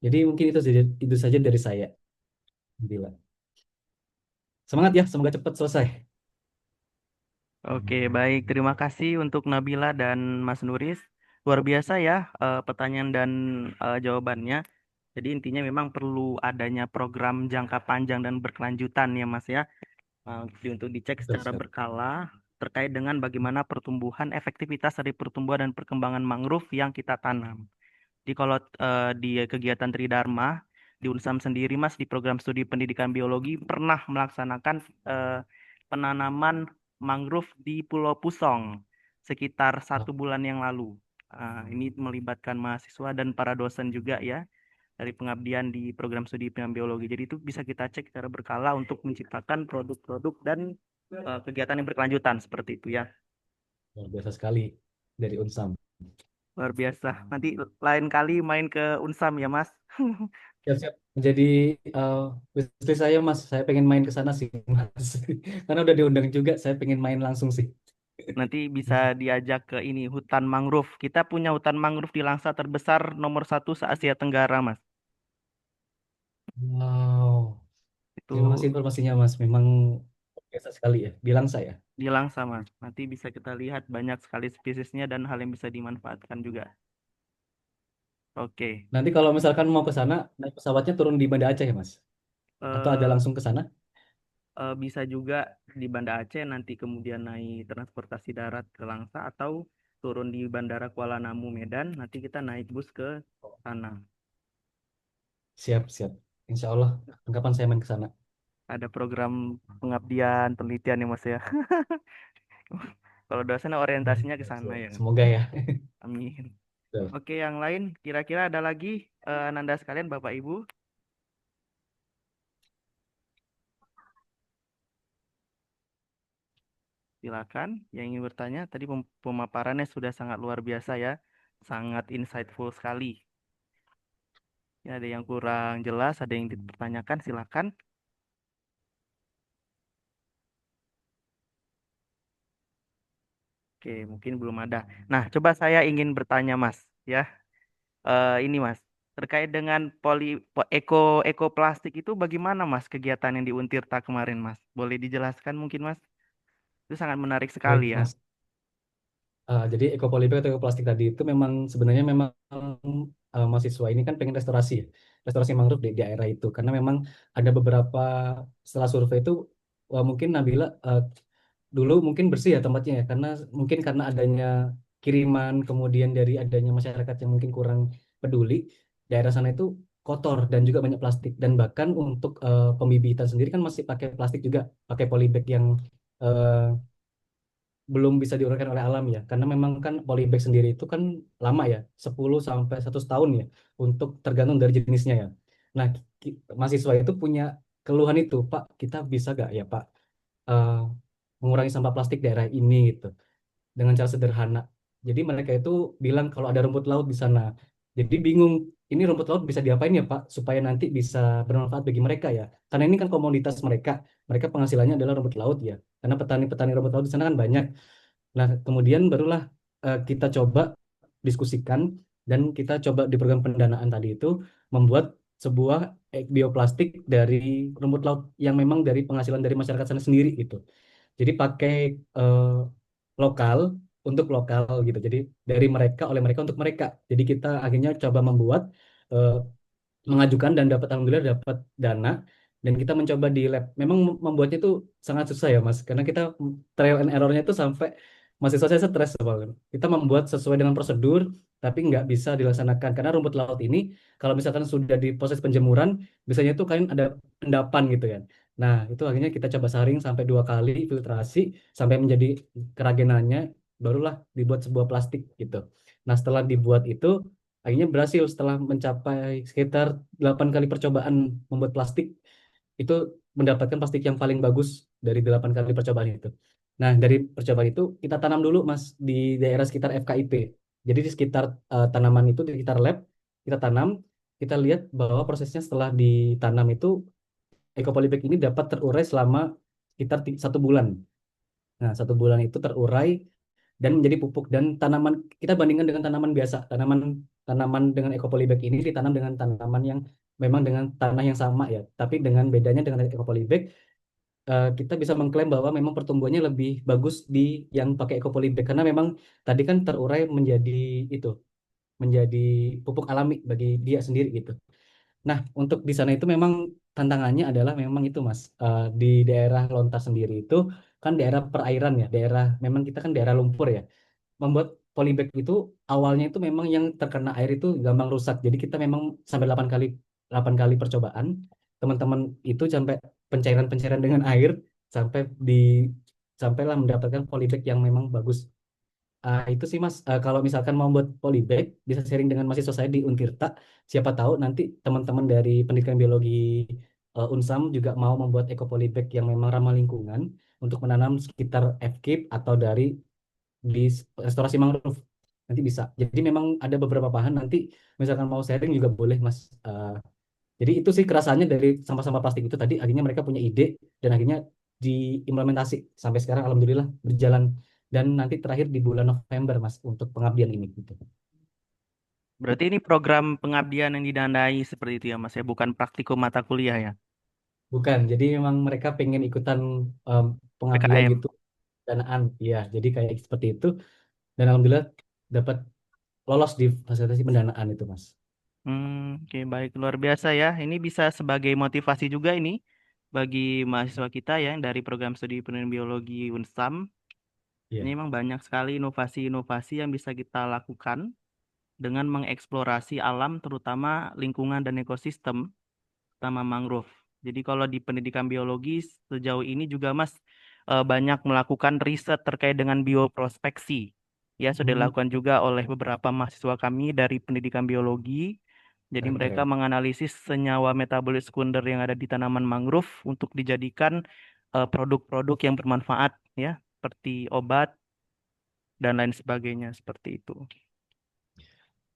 D: Jadi mungkin itu saja dari saya. Bila. Semangat ya, semoga cepat selesai.
A: Oke, baik. Terima kasih untuk Nabila dan Mas Nuris. Luar biasa ya pertanyaan dan jawabannya. Jadi intinya memang perlu adanya program jangka panjang dan berkelanjutan ya Mas ya. Untuk dicek
D: Betul
A: secara
D: sekali.
A: berkala terkait dengan bagaimana pertumbuhan, efektivitas dari pertumbuhan dan perkembangan mangrove yang kita tanam. Jadi kalau di kegiatan Tridharma di Unsam sendiri Mas di program studi pendidikan biologi pernah melaksanakan penanaman mangrove di Pulau Pusong sekitar
D: Oh,
A: 1 bulan yang lalu. Ini melibatkan mahasiswa dan para dosen juga ya dari pengabdian di program studi pendidikan biologi. Jadi itu bisa kita cek secara berkala untuk menciptakan produk-produk dan kegiatan yang berkelanjutan seperti itu ya.
D: luar biasa sekali dari Unsam.
A: Luar biasa. Nanti lain kali main ke Unsam ya Mas.
D: Siap-siap menjadi uh, wishlist saya Mas. Saya pengen main ke sana sih Mas. Karena udah diundang juga, saya pengen main langsung sih.
A: Nanti bisa diajak ke ini hutan mangrove. Kita punya hutan mangrove di Langsa terbesar nomor 1 se-Asia Tenggara, Mas.
D: Wow,
A: Itu
D: terima kasih informasinya Mas. Memang biasa sekali ya, bilang saya.
A: di Langsa, Mas. Nanti bisa kita lihat banyak sekali spesiesnya dan hal yang bisa dimanfaatkan juga. Oke.
D: Nanti kalau misalkan mau ke sana, naik pesawatnya turun di Banda Aceh ya Mas? Atau ada
A: Eh,
D: langsung ke sana?
A: bisa juga di Banda Aceh nanti kemudian naik transportasi darat ke Langsa atau turun di Bandara Kuala Namu Medan, nanti kita naik bus ke sana.
D: Siap, siap. Insya Allah, kapan saya main ke sana?
A: Ada program pengabdian penelitian ya Mas ya. Kalau dosen orientasinya ke sana ya.
D: Semoga ya.
A: Amin.
D: Betul.
A: Oke, yang lain kira-kira ada lagi Nanda sekalian Bapak Ibu? Silakan yang ingin bertanya. Tadi pemaparannya sudah sangat luar biasa ya. Sangat insightful sekali. Ya, ada yang kurang jelas, ada yang dipertanyakan, silakan. Oke, mungkin belum ada. Nah, coba saya ingin bertanya Mas, ya. Ini Mas, terkait dengan ekoplastik itu bagaimana Mas kegiatan yang di Untirta kemarin Mas? Boleh dijelaskan mungkin Mas? Itu sangat menarik sekali
D: Baik,
A: ya.
D: Mas. Jadi ekopolybag atau ekoplastik tadi itu memang sebenarnya memang mahasiswa ini kan pengen restorasi ya. Restorasi mangrove di daerah itu. Karena memang ada beberapa, setelah survei itu, wah, mungkin Nabila dulu mungkin bersih ya tempatnya ya. Karena adanya kiriman, kemudian dari adanya masyarakat yang mungkin kurang peduli, daerah sana itu kotor dan juga banyak plastik. Dan bahkan untuk pembibitan sendiri kan masih pakai plastik juga, pakai polybag yang eh, belum bisa diuraikan oleh alam ya, karena memang kan polybag sendiri itu kan lama ya, 10 sampai 100 tahun ya, untuk tergantung dari jenisnya ya. Nah, mahasiswa itu punya keluhan itu, Pak, kita bisa gak ya Pak, eh, mengurangi sampah plastik daerah ini gitu dengan cara sederhana. Jadi mereka itu bilang kalau ada rumput laut di sana. Jadi bingung, ini rumput laut bisa diapain ya Pak supaya nanti bisa bermanfaat bagi mereka ya. Karena ini kan komoditas mereka. Mereka penghasilannya adalah rumput laut ya. Karena petani-petani rumput laut di sana kan banyak. Nah, kemudian barulah kita coba diskusikan dan kita coba di program pendanaan tadi itu membuat sebuah bioplastik dari rumput laut yang memang dari penghasilan dari masyarakat sana sendiri gitu. Jadi pakai eh, lokal untuk lokal gitu. Jadi dari mereka oleh mereka untuk mereka. Jadi kita akhirnya coba membuat eh, mengajukan dan dapat alhamdulillah dapat dana dan kita mencoba di lab. Memang membuatnya itu sangat susah ya Mas, karena kita trial and errornya itu sampai mahasiswa saya stres soalnya. Kita membuat sesuai dengan prosedur tapi nggak bisa dilaksanakan karena rumput laut ini kalau misalkan sudah di proses penjemuran biasanya itu kan ada endapan gitu kan. Nah itu akhirnya kita coba saring sampai 2 kali filtrasi sampai menjadi keragenannya barulah dibuat sebuah plastik gitu. Nah setelah dibuat itu akhirnya berhasil setelah mencapai sekitar 8 kali percobaan membuat plastik itu mendapatkan plastik yang paling bagus dari 8 kali percobaan itu. Nah, dari percobaan itu kita tanam dulu Mas di daerah sekitar FKIP. Jadi di sekitar tanaman itu di sekitar lab kita tanam, kita lihat bahwa prosesnya setelah ditanam itu ekopolybag ini dapat terurai selama sekitar 1 bulan. Nah, 1 bulan itu terurai dan menjadi pupuk dan tanaman kita bandingkan dengan tanaman biasa tanaman tanaman dengan ekopolybag ini ditanam dengan tanaman yang memang dengan tanah yang sama ya tapi dengan bedanya dengan ekopolybag kita bisa mengklaim bahwa memang pertumbuhannya lebih bagus di yang pakai ekopolybag karena memang tadi kan terurai menjadi itu menjadi pupuk alami bagi dia sendiri gitu. Nah, untuk di sana itu memang tantangannya adalah memang itu Mas. Di daerah Lontar sendiri itu kan daerah perairan ya, daerah memang kita kan daerah lumpur ya. Membuat polybag itu awalnya itu memang yang terkena air itu gampang rusak. Jadi kita memang sampai 8 kali percobaan. Teman-teman itu sampai pencairan-pencairan dengan air sampai di sampailah mendapatkan polybag yang memang bagus. Itu sih Mas, kalau misalkan mau buat polybag, bisa sharing dengan mahasiswa saya di Untirta. Siapa tahu nanti teman-teman dari pendidikan biologi Unsam juga mau membuat eco polybag yang memang ramah lingkungan untuk menanam sekitar FKIP atau dari di restorasi mangrove. Nanti bisa. Jadi memang ada beberapa bahan nanti misalkan mau sharing juga boleh Mas. Jadi itu sih kerasannya dari sampah-sampah plastik itu tadi akhirnya mereka punya ide dan akhirnya diimplementasi sampai sekarang alhamdulillah berjalan dan nanti terakhir di bulan November Mas untuk pengabdian ini gitu.
A: Berarti ini program pengabdian yang didanai seperti itu ya Mas ya, bukan praktikum mata kuliah ya,
D: Bukan, jadi memang mereka pengen ikutan em, pengabdian
A: PKM.
D: gitu danaan, iya. Jadi kayak seperti itu dan alhamdulillah dapat lolos di fasilitasi pendanaan itu Mas.
A: Oke, baik, luar biasa ya. Ini bisa sebagai motivasi juga ini bagi mahasiswa kita ya yang dari program studi penelitian biologi Unsam. Ini
D: Iya,
A: memang banyak sekali inovasi-inovasi yang bisa kita lakukan dengan mengeksplorasi alam, terutama lingkungan dan ekosistem, terutama mangrove. Jadi kalau di pendidikan biologi sejauh ini juga Mas banyak melakukan riset terkait dengan bioprospeksi. Ya, sudah
D: hmm,
A: dilakukan juga oleh beberapa mahasiswa kami dari pendidikan biologi. Jadi
D: keren
A: mereka
D: keren.
A: menganalisis senyawa metabolit sekunder yang ada di tanaman mangrove untuk dijadikan produk-produk yang bermanfaat ya, seperti obat dan lain sebagainya seperti itu.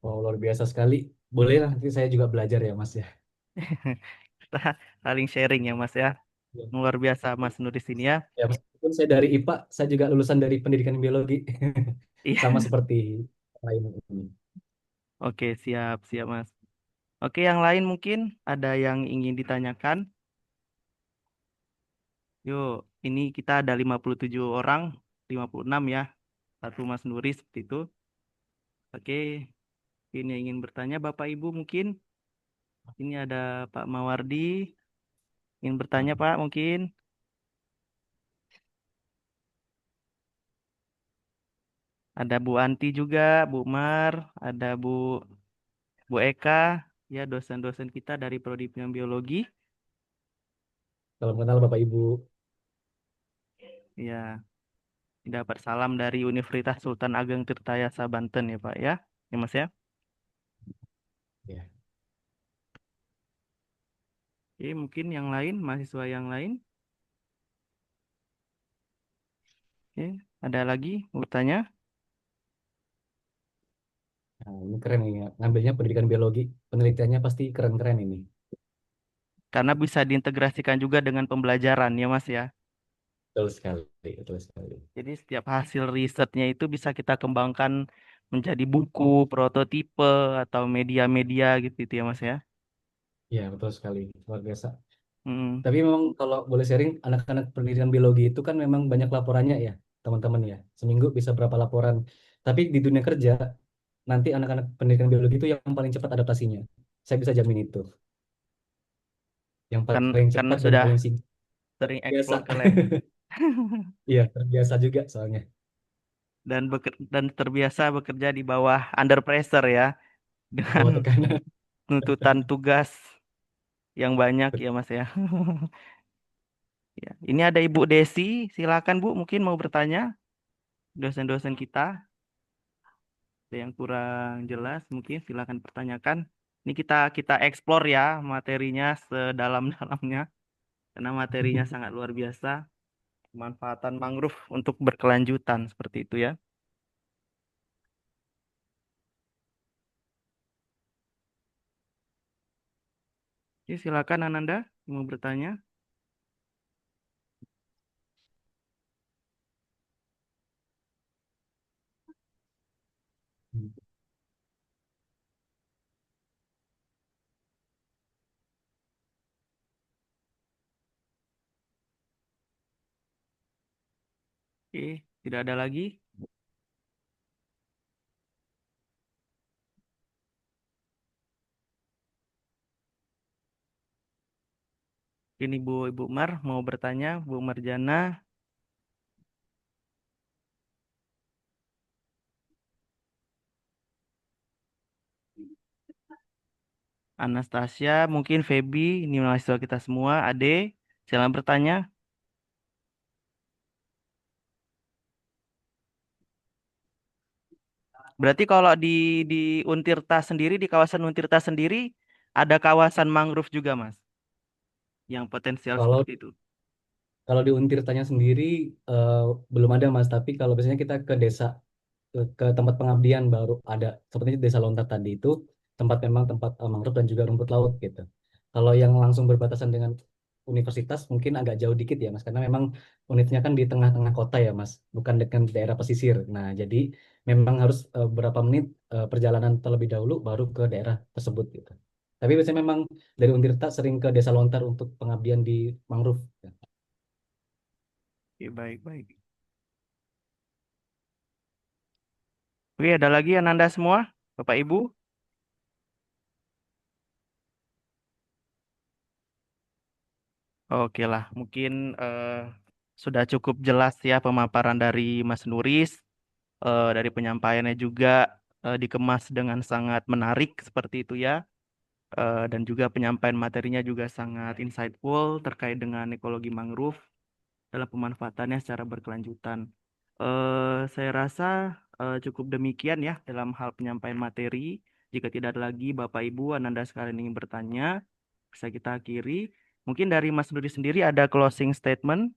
D: Oh, luar biasa sekali. Boleh lah nanti saya juga belajar ya Mas ya.
A: Kita saling sharing ya Mas ya.
D: Iya.
A: Luar biasa Mas Nuris ini ya.
D: Ya, meskipun saya dari IPA, saya juga lulusan dari pendidikan biologi. Sama
A: Iya.
D: seperti lain ini.
A: Oke, siap, siap Mas. Oke, yang lain mungkin ada yang ingin ditanyakan. Yuk, ini kita ada 57 orang, 56 ya. Satu Mas Nuris seperti itu. Oke, ini yang ingin bertanya Bapak Ibu mungkin. Ini ada Pak Mawardi. Ingin bertanya Pak mungkin. Ada Bu Anti juga, Bu Mar, ada Bu Eka, ya dosen-dosen kita dari Prodi Biologi.
D: Salam kenal Bapak Ibu.
A: Ya, dapat salam dari Universitas Sultan Ageng Tirtayasa Banten ya Pak ya. Ya Mas ya.
D: Ya.
A: Oke, mungkin yang lain, mahasiswa yang lain. Oke, ada lagi mau bertanya?
D: Nah, ini keren nih, ngambilnya pendidikan biologi. Penelitiannya pasti keren-keren ini.
A: Karena bisa diintegrasikan juga dengan pembelajaran ya Mas ya.
D: Betul sekali, betul sekali.
A: Jadi setiap hasil risetnya itu bisa kita kembangkan menjadi buku, prototipe, atau media-media gitu itu ya Mas ya.
D: Ya, betul sekali. Luar biasa.
A: Hmm,
D: Tapi memang kalau boleh sharing, anak-anak pendidikan biologi itu kan memang banyak laporannya ya, teman-teman ya. Seminggu bisa berapa laporan. Tapi di dunia kerja, nanti anak-anak pendidikan biologi itu yang paling cepat adaptasinya. Saya bisa jamin itu. Yang
A: kan
D: paling
A: karena
D: cepat dan
A: sudah
D: paling
A: sering
D: biasa.
A: eksplor ke lab.
D: Iya, terbiasa juga soalnya.
A: Dan terbiasa bekerja di bawah under pressure ya, dengan
D: Bawa tekanan.
A: tuntutan tugas yang banyak ya Mas ya. Ya, ini ada Ibu Desi, silakan Bu, mungkin mau bertanya, dosen-dosen kita. Ada yang kurang jelas, mungkin silakan pertanyakan. Ini kita kita explore ya materinya sedalam-dalamnya, karena materinya sangat luar biasa. Pemanfaatan mangrove untuk berkelanjutan seperti itu ya. Oke, silakan Ananda mau bertanya. Oke, tidak ada lagi. Ini Ibu Mar mau bertanya, Bu Marjana, Anastasia, mungkin Feby, ini mahasiswa kita semua. Ade, silakan bertanya. Berarti kalau di Untirta sendiri, di kawasan Untirta sendiri, ada kawasan mangrove juga, Mas, yang potensial
D: Kalau
A: seperti itu.
D: kalau di Untirtanya sendiri eh, belum ada Mas, tapi kalau biasanya kita ke desa ke tempat pengabdian baru ada seperti Desa Lontar tadi itu tempat memang tempat mangrove dan juga rumput laut gitu. Kalau yang langsung berbatasan dengan universitas mungkin agak jauh dikit ya Mas karena memang unitnya kan di tengah-tengah kota ya Mas, bukan dekat daerah pesisir. Nah, jadi memang harus berapa menit perjalanan terlebih dahulu baru ke daerah tersebut gitu. Tapi biasanya memang dari Untirta sering ke Desa Lontar untuk pengabdian di mangrove.
A: Oke, baik, baik. Oke, ada lagi Ananda semua, Bapak Ibu? Oke lah, mungkin sudah cukup jelas ya pemaparan dari Mas Nuris, dari penyampaiannya juga dikemas dengan sangat menarik seperti itu ya. Dan juga penyampaian materinya juga sangat insightful terkait dengan ekologi mangrove dalam pemanfaatannya secara berkelanjutan. Saya rasa cukup demikian ya dalam hal penyampaian materi. Jika tidak ada lagi Bapak Ibu, Ananda sekalian ingin bertanya, bisa kita akhiri. Mungkin dari Mas Nuri sendiri ada closing statement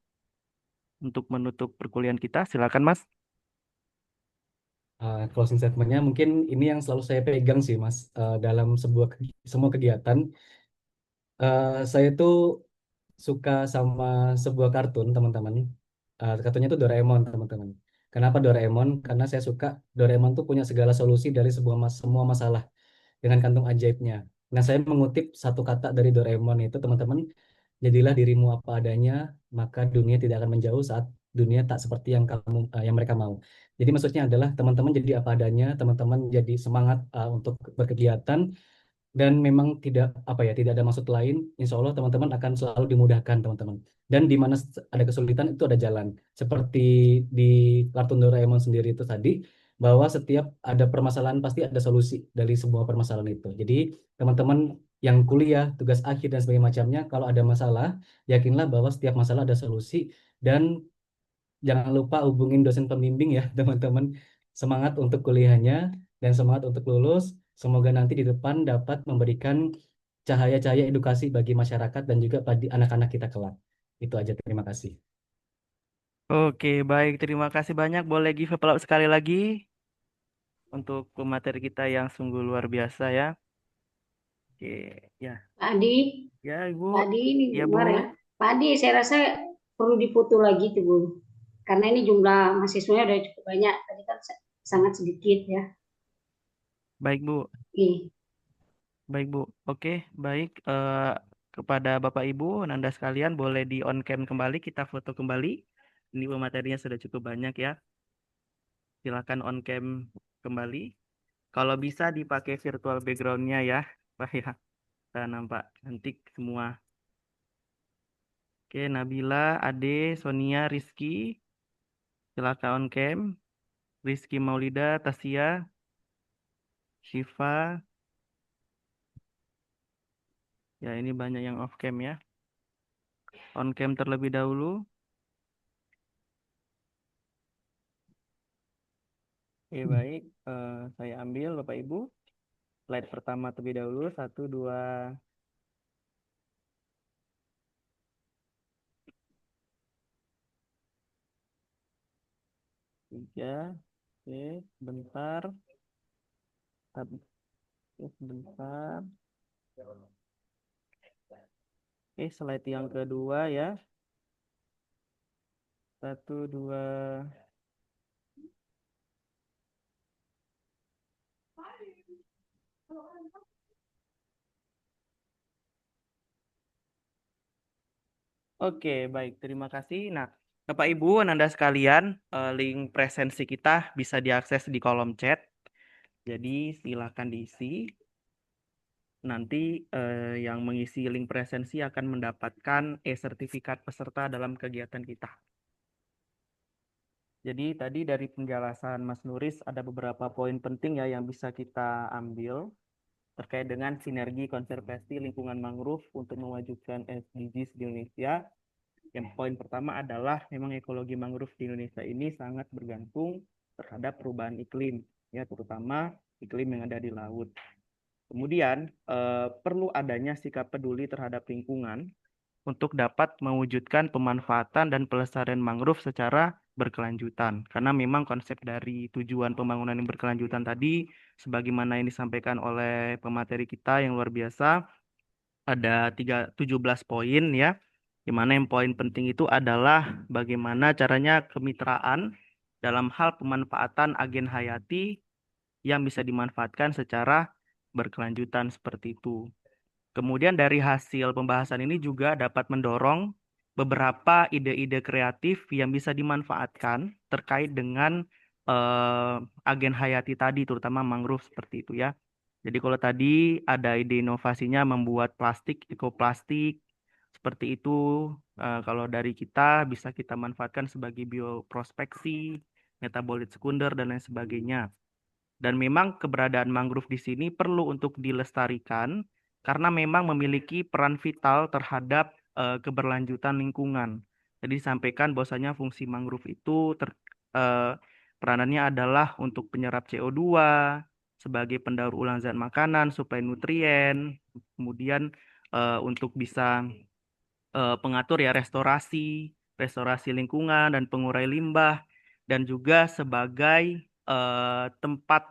A: untuk menutup perkuliahan kita. Silakan Mas.
D: Closing statementnya mungkin ini yang selalu saya pegang sih Mas. Dalam semua kegiatan saya tuh suka sama sebuah kartun teman-teman. Kartunnya itu Doraemon teman-teman. Kenapa Doraemon? Karena saya suka Doraemon tuh punya segala solusi dari semua masalah dengan kantung ajaibnya. Nah, saya mengutip satu kata dari Doraemon itu teman-teman, jadilah dirimu apa adanya, maka dunia tidak akan menjauh saat dunia tak seperti yang mereka mau. Jadi maksudnya adalah teman-teman jadi apa adanya, teman-teman jadi semangat untuk berkegiatan dan memang tidak ada maksud lain. Insya Allah teman-teman akan selalu dimudahkan teman-teman. Dan di mana ada kesulitan itu ada jalan. Seperti di kartun Doraemon sendiri itu tadi, bahwa setiap ada permasalahan pasti ada solusi dari semua permasalahan itu. Jadi teman-teman yang kuliah, tugas akhir dan sebagainya macamnya, kalau ada masalah, yakinlah bahwa setiap masalah ada solusi dan jangan lupa hubungin dosen pembimbing ya, teman-teman. Semangat untuk kuliahnya dan semangat untuk lulus. Semoga nanti di depan dapat memberikan cahaya-cahaya edukasi bagi masyarakat dan juga bagi anak-anak kita kelak. Itu aja, terima kasih.
A: Oke, baik. Terima kasih banyak. Boleh give applause sekali lagi untuk pemateri kita yang sungguh luar biasa ya. Oke, ya.
C: Pak Adi,
A: Ya, Ibu.
C: Pak Adi ini
A: Ya, Bu.
C: Umar ya. Pak Adi, saya rasa perlu difoto lagi tuh Bu. Karena ini jumlah mahasiswanya udah cukup banyak. Tadi kan sangat sedikit ya.
A: Baik, Bu.
C: Oke.
A: Baik, Bu. Oke, baik. Kepada Bapak Ibu, Nanda sekalian, boleh di on cam kembali, kita foto kembali. Ini materinya sudah cukup banyak ya. Silakan on cam kembali. Kalau bisa dipakai virtual background-nya ya, Pak ya. Kita nampak cantik semua. Oke, Nabila, Ade, Sonia, Rizky, silakan on cam. Rizky Maulida, Tasya, Syifa. Ya, ini banyak yang off cam ya. On cam terlebih dahulu. Oke, baik. Saya ambil Bapak Ibu. Slide pertama terlebih dahulu. 1, 2, 3. Oke, bentar. Oke, sebentar. Oke, slide yang kedua ya. 1, 2. Oke, baik. Terima kasih. Nah, Bapak Ibu, Ananda sekalian, link presensi kita bisa diakses di kolom chat. Jadi silakan diisi. Nanti yang mengisi link presensi akan mendapatkan e-sertifikat peserta dalam kegiatan kita. Jadi tadi dari penjelasan Mas Nuris ada beberapa poin penting ya yang bisa kita ambil terkait dengan sinergi konservasi lingkungan mangrove untuk mewujudkan SDGs di Indonesia. Yang poin pertama adalah memang ekologi mangrove di Indonesia ini sangat bergantung terhadap perubahan iklim, ya terutama iklim yang ada di laut. Kemudian perlu adanya sikap peduli terhadap lingkungan untuk dapat mewujudkan pemanfaatan dan pelestarian mangrove secara berkelanjutan. Karena memang konsep dari tujuan pembangunan yang berkelanjutan tadi, sebagaimana yang disampaikan oleh pemateri kita yang luar biasa, ada 17 poin ya, di mana yang poin penting itu adalah bagaimana caranya kemitraan dalam hal pemanfaatan agen hayati yang bisa dimanfaatkan secara berkelanjutan seperti itu. Kemudian dari hasil pembahasan ini juga dapat mendorong beberapa ide-ide kreatif yang bisa dimanfaatkan terkait dengan agen hayati tadi, terutama mangrove seperti itu ya. Jadi kalau tadi ada ide inovasinya membuat plastik, ekoplastik, seperti itu. Kalau dari kita bisa kita manfaatkan sebagai bioprospeksi, metabolit sekunder, dan lain sebagainya. Dan memang keberadaan mangrove di sini perlu untuk dilestarikan karena memang memiliki peran vital terhadap keberlanjutan lingkungan. Jadi disampaikan bahwasanya fungsi mangrove itu eh, peranannya adalah untuk penyerap CO2, sebagai pendaur ulang zat makanan, suplai nutrien, kemudian untuk bisa pengatur ya restorasi lingkungan dan pengurai limbah, dan juga sebagai tempat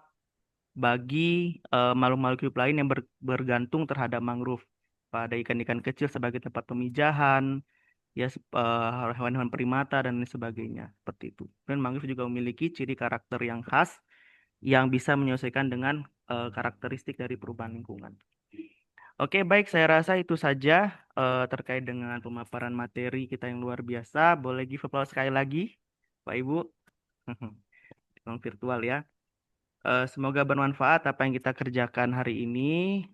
A: bagi makhluk-makhluk hidup lain yang bergantung terhadap mangrove. Pada ikan-ikan kecil sebagai tempat pemijahan, ya hewan-hewan primata dan lain sebagainya seperti itu. Dan mangrove juga memiliki ciri karakter yang khas yang bisa menyesuaikan dengan karakteristik dari perubahan lingkungan. Oke, baik, saya rasa itu saja terkait dengan pemaparan materi kita yang luar biasa. Boleh give applause sekali lagi, Pak Ibu. Yang virtual ya. Semoga bermanfaat apa yang kita kerjakan hari ini.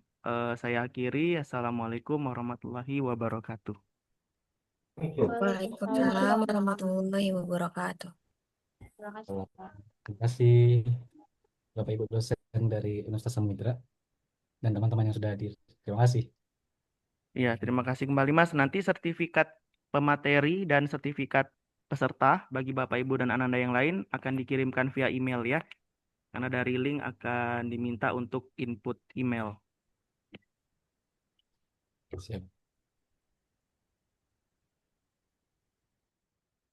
A: Saya akhiri. Assalamualaikum warahmatullahi wabarakatuh.
B: Waalaikumsalam warahmatullahi wabarakatuh.
C: Terima kasih, Pak.
D: Terima kasih Bapak Ibu dosen dari Universitas Samudra dan teman-teman yang sudah hadir. Terima kasih.
A: Ya, terima kasih kembali Mas. Nanti sertifikat pemateri dan sertifikat peserta bagi Bapak Ibu dan Ananda yang lain akan dikirimkan via email ya. Karena dari link akan diminta untuk input email.
D: Siap.